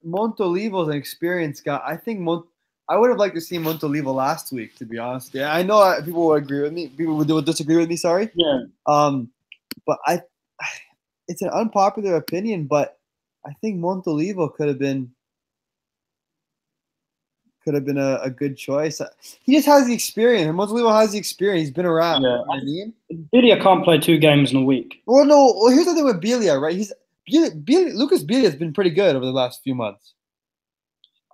Montolivo's an experienced guy. I think I would have liked to see Montolivo last week, to be honest. Yeah, I know people would agree with me. People would disagree with me. Sorry. Yeah. But it's an unpopular opinion, but I think Montolivo could have been could have been a good choice. He just has the experience. Montolivo has the experience. He's been around. Yeah. You know what I mean? Biglia can't play 2 games in a week. Well, no. Well, here's the thing with Biglia, right? Lucas Biglia has been pretty good over the last few months.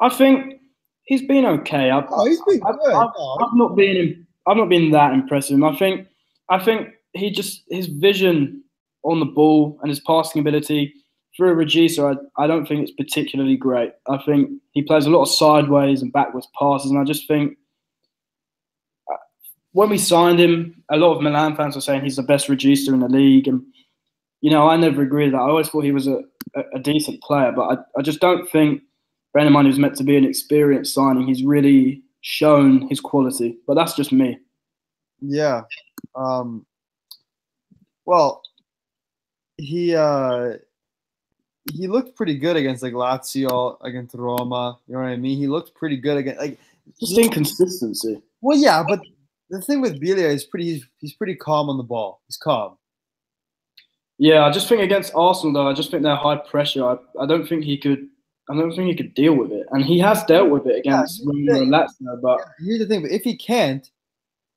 I think he's been okay. He's been good. I've not been that impressed with him. I think his vision on the ball and his passing ability for a Regista, I don't think it's particularly great. I think he plays a lot of sideways and backwards passes, and I just think when we signed him, a lot of Milan fans were saying he's the best Regista in the league, and I never agreed with that. I always thought he was a decent player, but I just don't think, bearing in mind he was meant to be an experienced signing, he's really shown his quality. But that's just me. Yeah. Well, he looked pretty good against like Lazio, against Roma. You know what I mean? He looked pretty good against just inconsistency. Well, yeah, but the thing with Biglia is he's pretty calm on the ball. He's calm. Yeah, I just think against Arsenal though, I just think they're high pressure. I don't think he could deal with it, and he has dealt with it against Roma and Lazio. But here's the thing: but if he can't,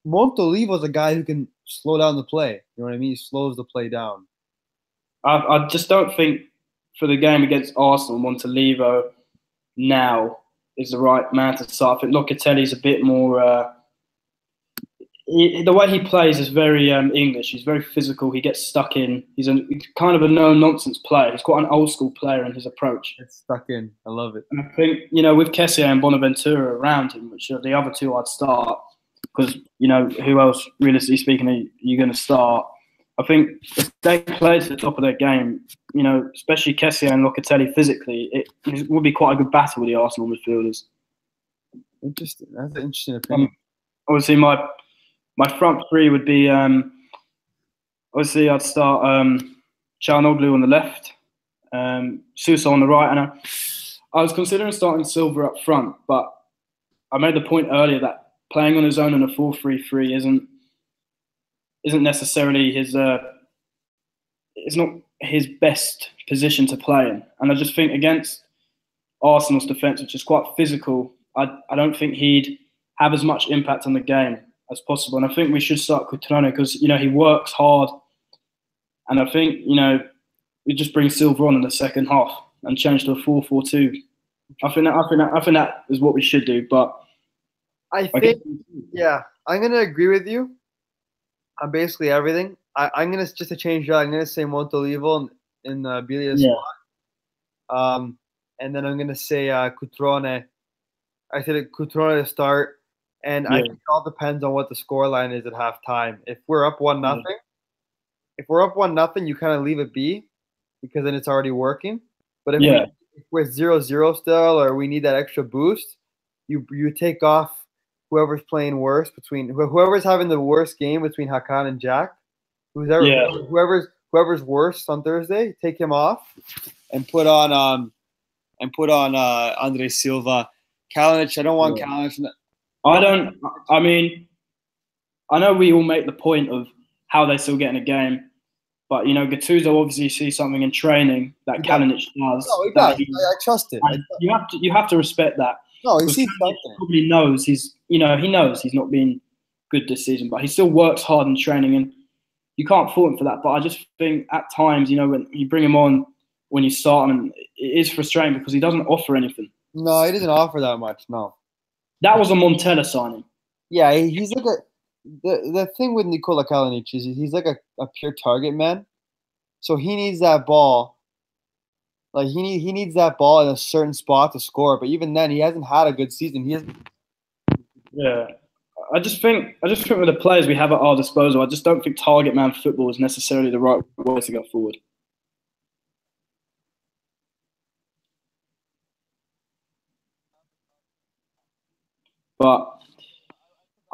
Montolivo's a guy who can slow down the play. You know what I mean? He slows the play down. I just don't think for the game against Arsenal, Montolivo now is the right man to start. I think Locatelli's a bit more. The way he plays is very English. He's very physical. He gets stuck in. He's kind of a no-nonsense player. He's quite an old-school player in his approach. It's stuck in. I love it. And I think, with Kessie and Bonaventura around him, which are the other two I'd start, because, who else, realistically speaking, are you going to start? I think if they play to the top of their game, especially Kessie and Locatelli physically, it would be quite a good battle with the Arsenal midfielders. Interesting. That's an interesting opinion. Obviously, my front three would be, obviously, I'd start Çalhanoğlu on the left, Sousa on the right, and I was considering starting Silva up front, but I made the point earlier that playing on his own in a 4-3-3 isn't necessarily his. It's not his best position to play in, and I just think against Arsenal's defence, which is quite physical, I don't think he'd have as much impact on the game as possible. And I think we should start Cutrone because, he works hard. And I think, we just bring Silva on in the second half and change to a 4-4-2. I think that is what we should do. But I'm going to agree with you on basically everything. I'm going to, just to change that, I'm going to say Montolivo in Biglia's spot. And then I'm going to say Cutrone. I said Cutrone to start. And I think it all depends on what the scoreline is at halftime. If we're up 1-0, you kind of leave it be because then it's already working. But if we're 0-0 still, or we need that extra boost, you take off whoever's playing worse, between whoever's having the worst game between Hakan and Jack. Whoever's worse on Thursday, take him off and put on Andre Silva. Kalinic, I don't want Kalinic. I know we all make the point of how they still get in a game, but Gattuso obviously sees something in training that Kalinic does. No, he does. I trust it. You have to respect that. No, he sees something. Probably knows he knows he's not been good this season, but he still works hard in training, and you can't fault him for that. But I just think at times, when you bring him on, when you start him, it is frustrating because he doesn't offer anything. No, he doesn't offer that much. No. That was a Montella signing. Yeah, he's like the thing with Nikola Kalinic is he's like a pure target man. So he needs that ball. Like he needs that ball in a certain spot to score. But even then, he hasn't had a good season. Yeah, I just think with the players we have at our disposal, I just don't think target man football is necessarily the right way to go forward. But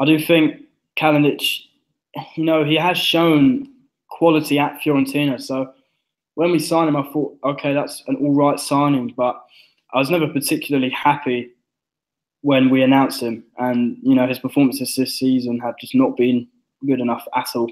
I do think Kalinic, he has shown quality at Fiorentina. So when we signed him, I thought, okay, that's an all right signing. But I was never particularly happy when we announced him. And, his performances this season have just not been good enough at all.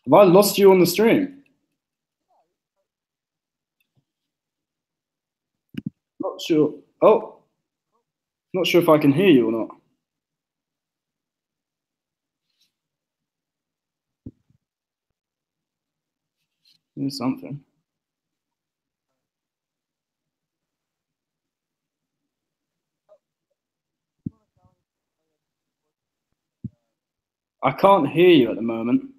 Have I lost you on the stream? Not sure. Oh, not sure if I can hear you or not. There's something. I can't hear you at the moment.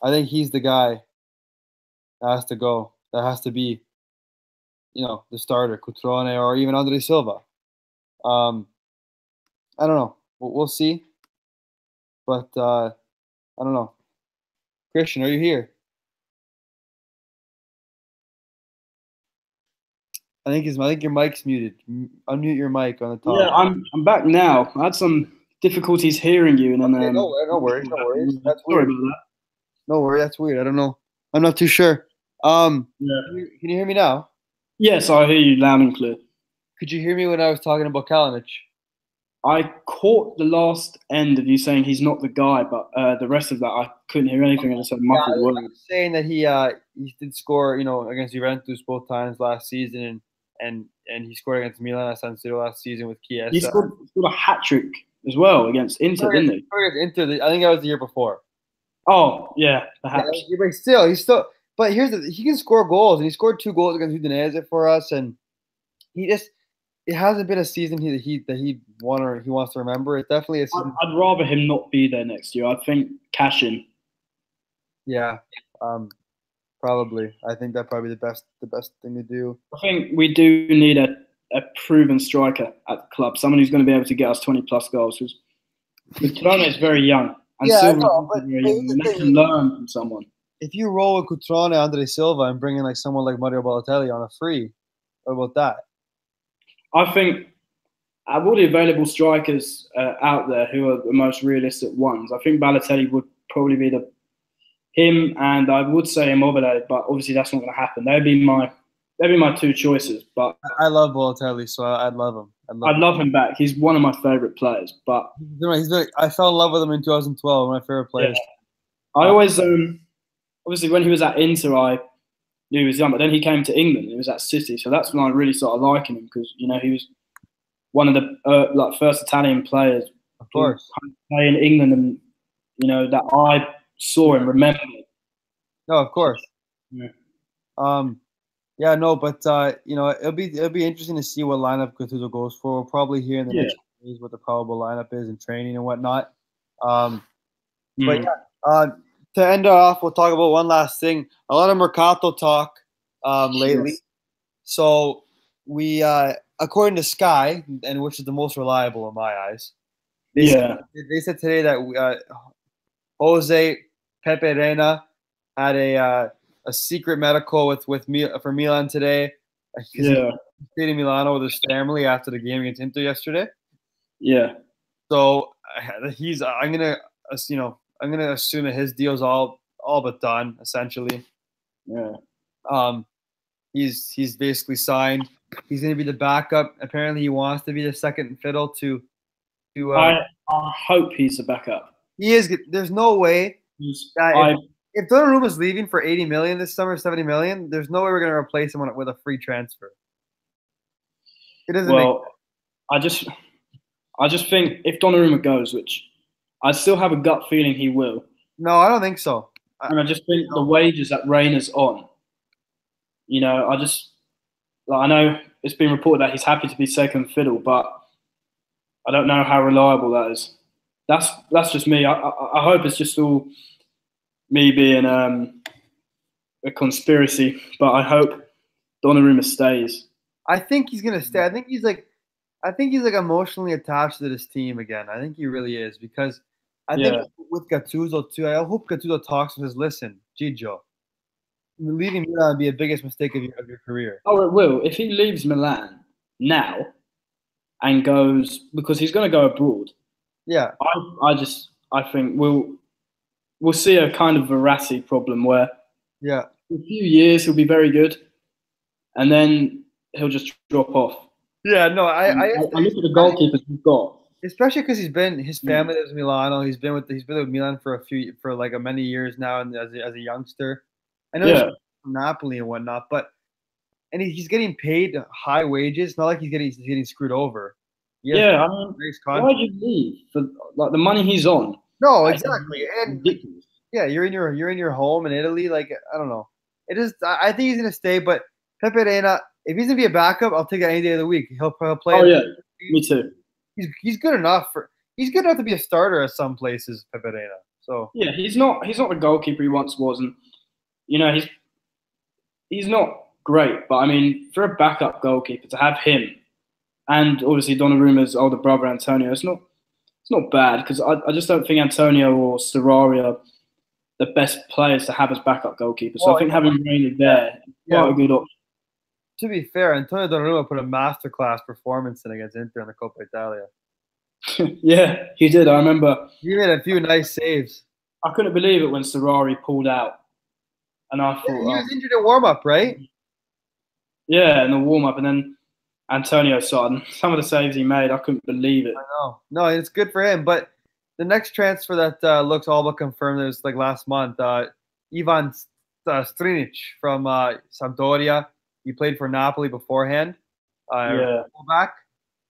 I think he's the guy that has to go. That has to be, the starter, Cutrone or even Andre Silva. I don't know. We'll see. But I don't know. Christian, are you here? I think your mic's muted. Unmute your mic on the top. Yeah, I'm back now. I had some difficulties hearing you, and then Okay, no worries. That's sorry weird. about that. No worries. That's weird. I don't know. I'm not too sure. Yeah. Can you hear me now? Yes, I hear you loud and clear. Could you hear me when I was talking about Kalinic? I caught the last end of you saying he's not the guy, but the rest of that I couldn't hear anything. I just had muffled I words. was saying that he did score, against Juventus both times last season, and he scored against Milan at San Siro last season with Chiesa. He scored a hat trick as well against Inter, didn't he? Inter, I think that was the year before. Oh yeah, perhaps. Yeah, but But he can score goals, and he scored 2 goals against Udinese for us, and it hasn't been a season that he won or he wants to remember. It's definitely a season. I'd rather him not be there next year. I think cash in. Yeah, probably. I think that'd probably be the best thing to do. I think we do need a proven striker at the club, someone who's going to be able to get us 20 plus goals. Because Cutrone is very young, and Silva is very young. They can learn from someone. If you roll with Cutrone, Andre Silva, and bring in like someone like Mario Balotelli on a free, what about that? I think of all the available strikers out there, who are the most realistic ones, I think Balotelli would probably be him, and I would say Immobile, but obviously that's not going to happen. They'd be my 2 choices. But I love Balotelli, so I'd love him. I'd love him back. He's one of my favorite players. But I fell in love with him in 2012. One of my favorite players. Yeah. I always obviously when he was at Inter, I knew he was young, but then he came to England and he was at City, so that's when I really started liking him because he was one of the first Italian players, of course, to play in England, and that I saw and remembered. No, of course. Yeah. Yeah, no, but it'll be interesting to see what lineup Gattuso goes for. We'll probably hear in the next days what the probable lineup is in training and whatnot. But yeah, to end off, we'll talk about one last thing. A lot of Mercato talk lately. Yes. So we, according to Sky, and which is the most reliable in my eyes, they said today that Jose Pepe Reina had a secret medical for Milan today. He stayed in Milano with his family after the game against Inter yesterday. Yeah. So I'm gonna assume that his deal's all but done, essentially. Yeah. He's basically signed. He's gonna be the backup. Apparently, he wants to be the second fiddle to. I hope he's the backup. He is. There's no way that if Donnarumma's leaving for 80 million this summer, 70 million, there's no way we're gonna replace him with a free transfer. It doesn't. Well, I just think if Donnarumma goes, which I still have a gut feeling he will. No, I don't think so. And I just think the wages that Reina's on, I know it's been reported that he's happy to be second fiddle, but I don't know how reliable that is. That's just me. I hope it's just all me being a conspiracy, but I hope Donnarumma stays. I think he's gonna stay. I think he's like I think he's like emotionally attached to this team again. I think he really is because I think Yeah. with Gattuso too. I hope Gattuso talks and says, "Listen, Gigio, leaving Milan would be the biggest mistake of your career." Oh, it will. If he leaves Milan now and goes, because he's going to go abroad, Yeah, I think we'll see a kind of Verratti problem where yeah, in a few years he'll be very good, and then he'll just drop off. yeah. No, I look at the goalkeepers we've got. especially because his family lives in Milano. He's been with Milan for like many years now, and as a youngster, I know he's Yeah, from Napoli and whatnot, but he's getting paid high wages. It's not like he's getting screwed over. He has yeah. I a mean, nice why contract. would you leave for like the money he's on? No, Like, exactly, and ridiculous. yeah, you're in your home in Italy. Like I don't know, it is. I think he's gonna stay, but Pepe Reina, if he's gonna be a backup, I'll take it any day of the week. He'll play. Oh yeah, me too. He's good enough he's good enough to be a starter at some places, Pepe Reina. So Yeah, he's not the goalkeeper he once was, and you know he's not great, but I mean for a backup goalkeeper to have him and obviously Donnarumma's older brother Antonio, it's not bad because I just don't think Antonio or Serrari are the best players to have as backup goalkeepers. So I think having Reina there is quite a good option. To be fair, Antonio Donnarumma put a masterclass performance in against Inter in the Coppa Italia. Yeah, he did. I remember. He made a few nice saves. I couldn't believe it when Serrari pulled out, and I thought, Yeah, he was injured in warm up, right? yeah, in the warm up, and then Antonio started. Some of the saves he made, I couldn't believe it. I know. No, it's good for him. But the next transfer that looks all but confirmed is like last month. Ivan Strinic from Sampdoria. He played for Napoli beforehand. Yeah. Back.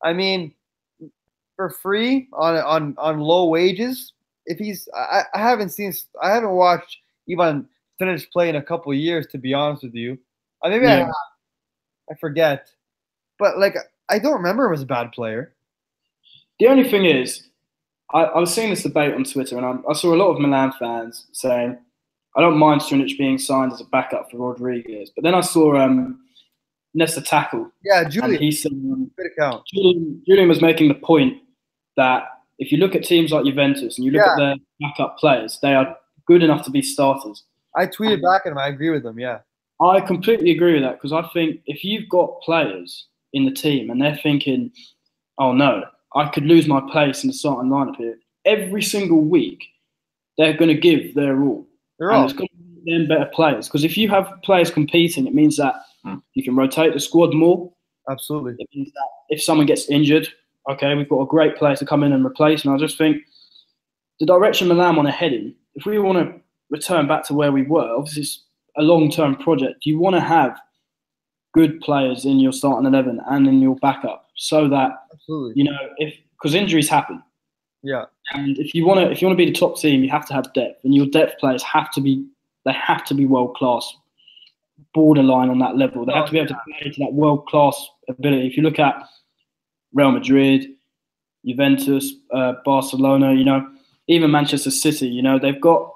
I mean, for free on low wages. If he's, I haven't watched Ivan Strinic play in a couple of years, to be honest with you. Maybe Yeah. I forget, but like I don't remember him as a bad player. The only thing is, I was seeing this debate on Twitter, and I saw a lot of Milan fans saying, I don't mind Strinic being signed as a backup for Rodriguez. But then I saw Nesta tackle. Yeah, Julian. And he said, good account. Julian was making the point that if you look at teams like Juventus and you look at their backup players, they are good enough to be starters. I tweeted back at him. I agree with him, yeah. I completely agree with that because I think if you've got players in the team and they're thinking, oh no, I could lose my place in the starting lineup here, every single week they're going to give their all. It's going to be them better players because if you have players competing, it means that you can rotate the squad more. Absolutely. It means that if someone gets injured, okay, we've got a great player to come in and replace. And I just think the direction Milan want to head in, if we want to return back to where we were, obviously it's a long-term project. You want to have good players in your starting 11 and in your backup so that, you know, because injuries happen. Yeah. And if you want to be the top team, you have to have depth, and your depth players have to be world class, borderline on that level. They have to be able to play to that world class ability. If you look at Real Madrid, Juventus, Barcelona, you know, even Manchester City, you know, they've got,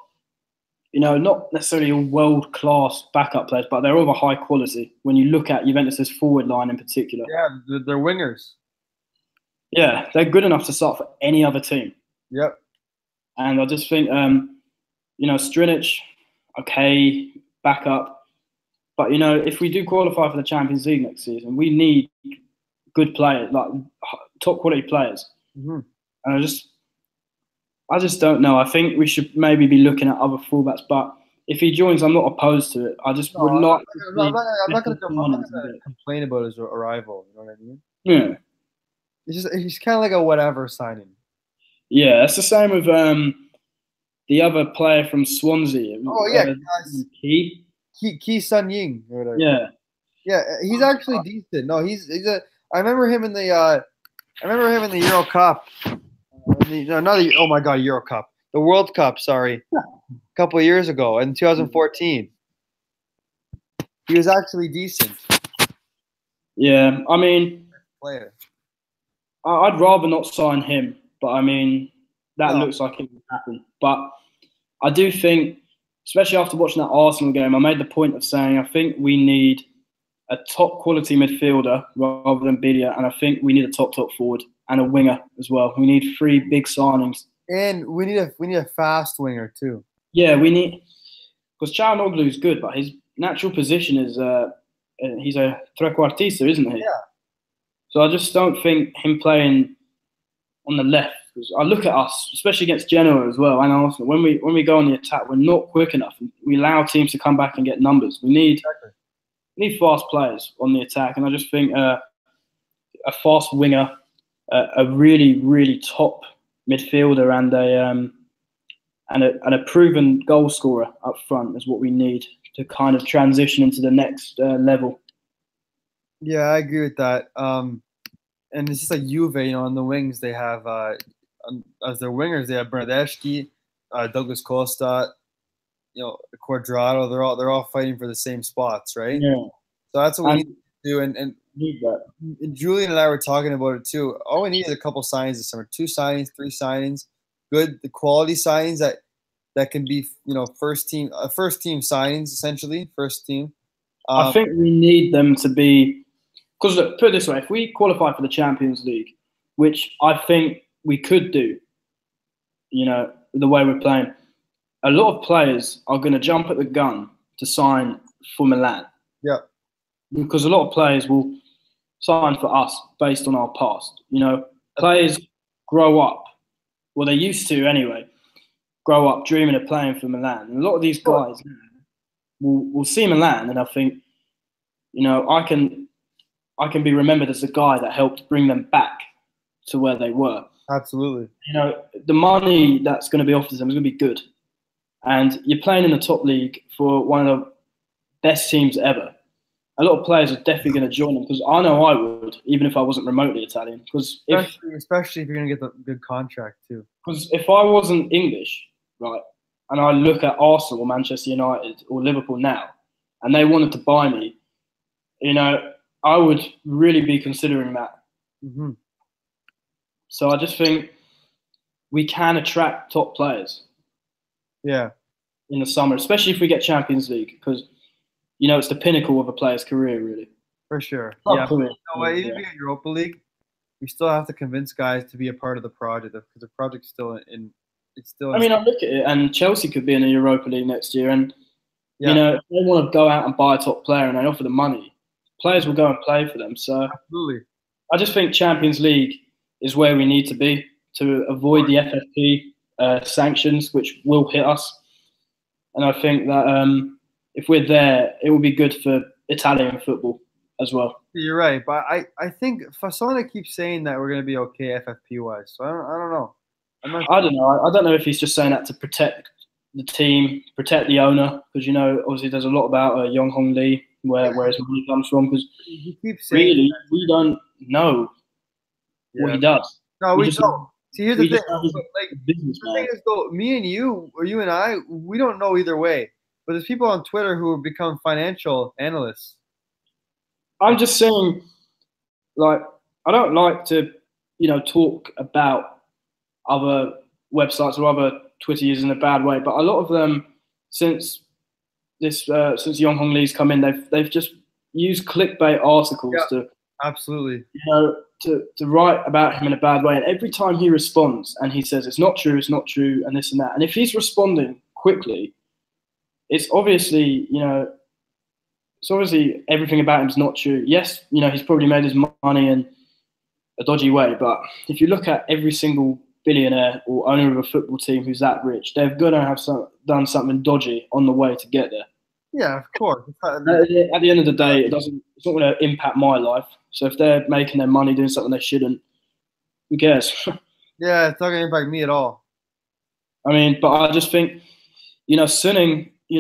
you know, not necessarily a world class backup players, but they're of a high quality. When you look at Juventus's forward line in particular, yeah, they're wingers. Yeah, they're good enough to start for any other team. Yep. And I just think, you know, Strinic, okay, backup. But, you know, if we do qualify for the Champions League next season, we need good players, like top quality players. Mm-hmm. And I just don't know. I think we should maybe be looking at other fullbacks. But if he joins, I'm not opposed to it. I just would like to I'm not going to complain about his arrival. You know what I mean? Yeah. He's kind of like a whatever signing. Yeah, it's the same with the other player from Swansea. Oh yeah, Ki Sun Ying or whatever. Yeah, yeah, he's actually decent. No, he's a. I remember him in the Euro Cup. Oh my God, Euro Cup, the World Cup. Sorry, a couple of years ago in 2014. He was actually decent. Yeah, I mean, player. I'd rather not sign him, but I mean, that looks like it will happen. But I do think, especially after watching that Arsenal game, I made the point of saying I think we need a top quality midfielder rather than Bilia, and I think we need a top forward and a winger as well. We need 3 big signings, and we need a fast winger too. Yeah, we need, because Çalhanoğlu is good, but his natural position is he's a trequartista, isn't he? Yeah. So I just don't think him playing on the left. Because I look at us, especially against Genoa as well, and Arsenal. When we go on the attack, we're not quick enough. We allow teams to come back and get numbers. We need fast players on the attack, and I just think a fast winger, a really really top midfielder, and a proven goal scorer up front is what we need to kind of transition into the next level. Yeah, I agree with that. And it's just like Juve, on the wings they have as their wingers they have Bernardeschi, Douglas Costa, Quadrado. They're all fighting for the same spots, right? Yeah. So that's what we need to do. And Julian and I were talking about it too. All we need is a couple signings this summer. 2 signings, 3 signings. Good, the quality signings that can be first team signings, essentially first team. I think we need them to be, because look, put it this way: if we qualify for the Champions League, which I think we could do, the way we're playing, a lot of players are going to jump at the gun to sign for Milan. Yeah, because a lot of players will sign for us based on our past. Players grow up. Well, they used to anyway, grow up dreaming of playing for Milan. And a lot of these guys will see Milan and I think, I can be remembered as the guy that helped bring them back to where they were. Absolutely. The money that's going to be offered to them is going to be good. And you're playing in the top league for one of the best teams ever. A lot of players are definitely going to join them because I know I would, even if I wasn't remotely Italian. Because especially if you're going to get the good contract too. Because if I wasn't English, right, and I look at Arsenal or Manchester United or Liverpool now, and they wanted to buy me, I would really be considering that. Mm-hmm. So I just think we can attract top players. Yeah. In the summer, especially if we get Champions League, because it's the pinnacle of a player's career, really. For sure. Yeah. Even if we get Europa League, we still have to convince guys to be a part of the project because the project's still in. It's still. I look at it, and Chelsea could be in the Europa League next year, and if they want to go out and buy a top player and they offer the money, players will go and play for them. So absolutely, I just think Champions League is where we need to be to avoid the FFP sanctions, which will hit us. And I think that if we're there, it will be good for Italian football as well. You're right, but I think Fasona keeps saying that we're going to be okay FFP wise. So I don't know. I don't know. I don't know if he's just saying that to protect the team, protect the owner, because obviously there's a lot about Yong Hong Lee where his money comes from. Because he keeps saying really we don't know what he does. No, we don't. See, here's the thing. The thing is, though, me and you, or you and I, we don't know either way. But there's people on Twitter who have become financial analysts. I'm just saying, I don't like to, talk about other websites or other Twitter users in a bad way. But a lot of them, since Yong Hong Lee's come in, they've just used clickbait articles to absolutely, to write about him in a bad way. And every time he responds and he says it's not true, and this and that. And if he's responding quickly, it's obviously, everything about him is not true. Yes, he's probably made his money in a dodgy way, but if you look at every single billionaire or owner of a football team who's that rich, they're going to have done something dodgy on the way to get there. Yeah, of course. At the end of the day, it's not going to impact my life. So if they're making their money doing something they shouldn't, who cares? Yeah, it's not going to impact me at all. But I just think, Suning, I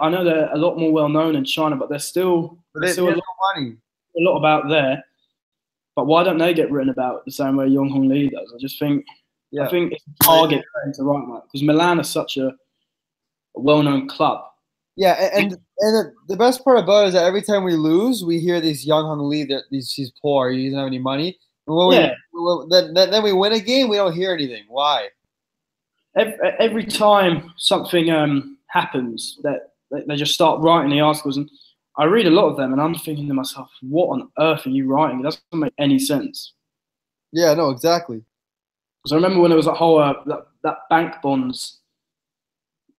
know they're a lot more well known in China, but there's still a lot about there. But why don't they get written about the same way Yong Hong Lee does? I just think, I think it's a target to write about because Milan is such a well-known club. Yeah, and the best part about it is that every time we lose, we hear these Yong Hong Lee that he's poor, he doesn't have any money. And then we win a game, we don't hear anything. Why? Every time something happens, that they just start writing the articles, and I read a lot of them, and I'm thinking to myself, what on earth are you writing? It doesn't make any sense. Yeah, no, exactly. Because I remember when there was that whole that bank bonds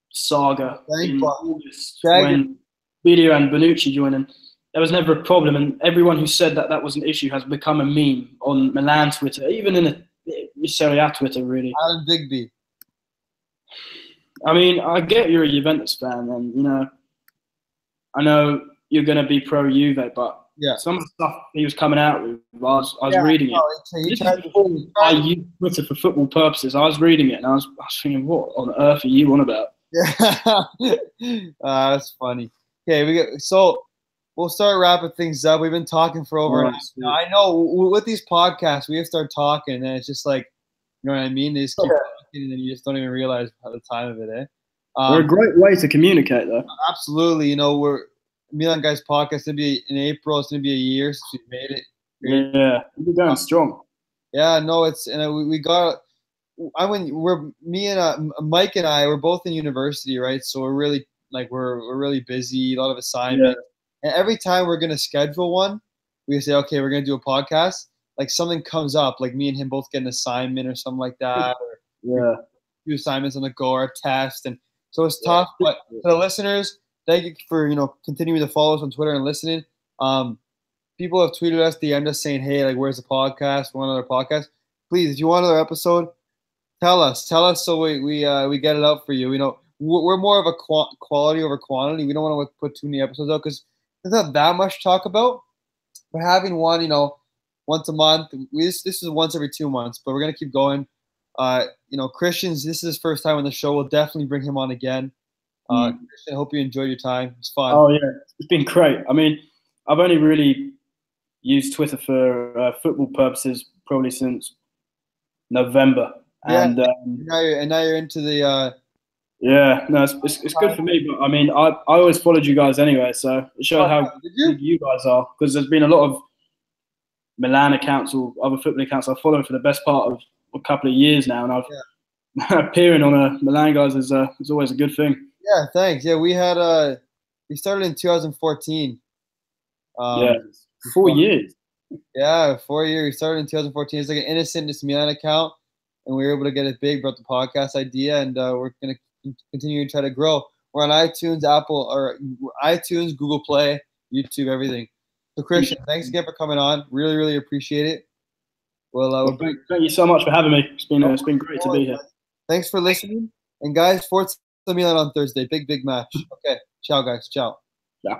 saga in August when Video and Bonucci joined, and there was never a problem. And everyone who said that that was an issue has become a meme on Milan Twitter, even in a Serie A Twitter, really. Alan Digby. I mean, I get you're a Juventus fan, and you know, I know you're going to be pro Juve, but some of the stuff he was coming out with, I was reading it. I use Twitter for football purposes. I was reading it, and I was thinking, what on earth are you on about? Yeah, that's funny. Okay, so we'll start wrapping things up. We've been talking for over an hour. I know with these podcasts, we have to start talking, and it's just like, you know what I mean? They just keep talking, and then you just don't even realize the time of it, eh? They're a great way to communicate, though. Absolutely. You know, TheMilanGuys podcast is going to be in April. It's going to be a year since we made it. Yeah, we're going strong. Yeah, no, we got. Me and Mike and I, we're both in university, right? So we're really we're really busy, a lot of assignments. Yeah. And every time we're gonna schedule one, we say, okay, we're gonna do a podcast. Like something comes up, like me and him both get an assignment or something like that, or two assignments on the go or a test, and so it's tough. But for the listeners, thank you for continuing to follow us on Twitter and listening. People have tweeted us, DM'd us saying, hey, like where's the podcast? We want another podcast. Please, if you want another episode, tell us so we get it out for you. You know, we're more of a quality over quantity. We don't want to put too many episodes out because there's not that much to talk about. But having one, once a month. This is once every 2 months, but we're gonna keep going. Christian's, this is his first time on the show. We'll definitely bring him on again. Christian, I hope you enjoyed your time. It's fun. Oh yeah, it's been great. I mean, I've only really used Twitter for football purposes probably since November. Yeah, and now you're into the. It's good for me, but I mean, I always followed you guys anyway, so it shows how good you guys are. Because there's been a lot of Milan accounts or other football accounts I've followed for the best part of a couple of years now, and I've appearing on a MilanGuys is always a good thing. Yeah, thanks. Yeah, we started in 2014. 4 years. Yeah, 4 years. We started in 2014. It's like an innocent Milan account, and we were able to get it big, brought the podcast idea, and we're going to continue to try to grow. We're on iTunes, Google Play, YouTube, everything. So, Christian, thanks again for coming on. Really, really appreciate it. Well, thank you so much for having me. It's been great to be here. Thanks for listening. And, guys, Forza Milan on Thursday. Big match. Okay. Ciao, guys. Ciao. Yeah.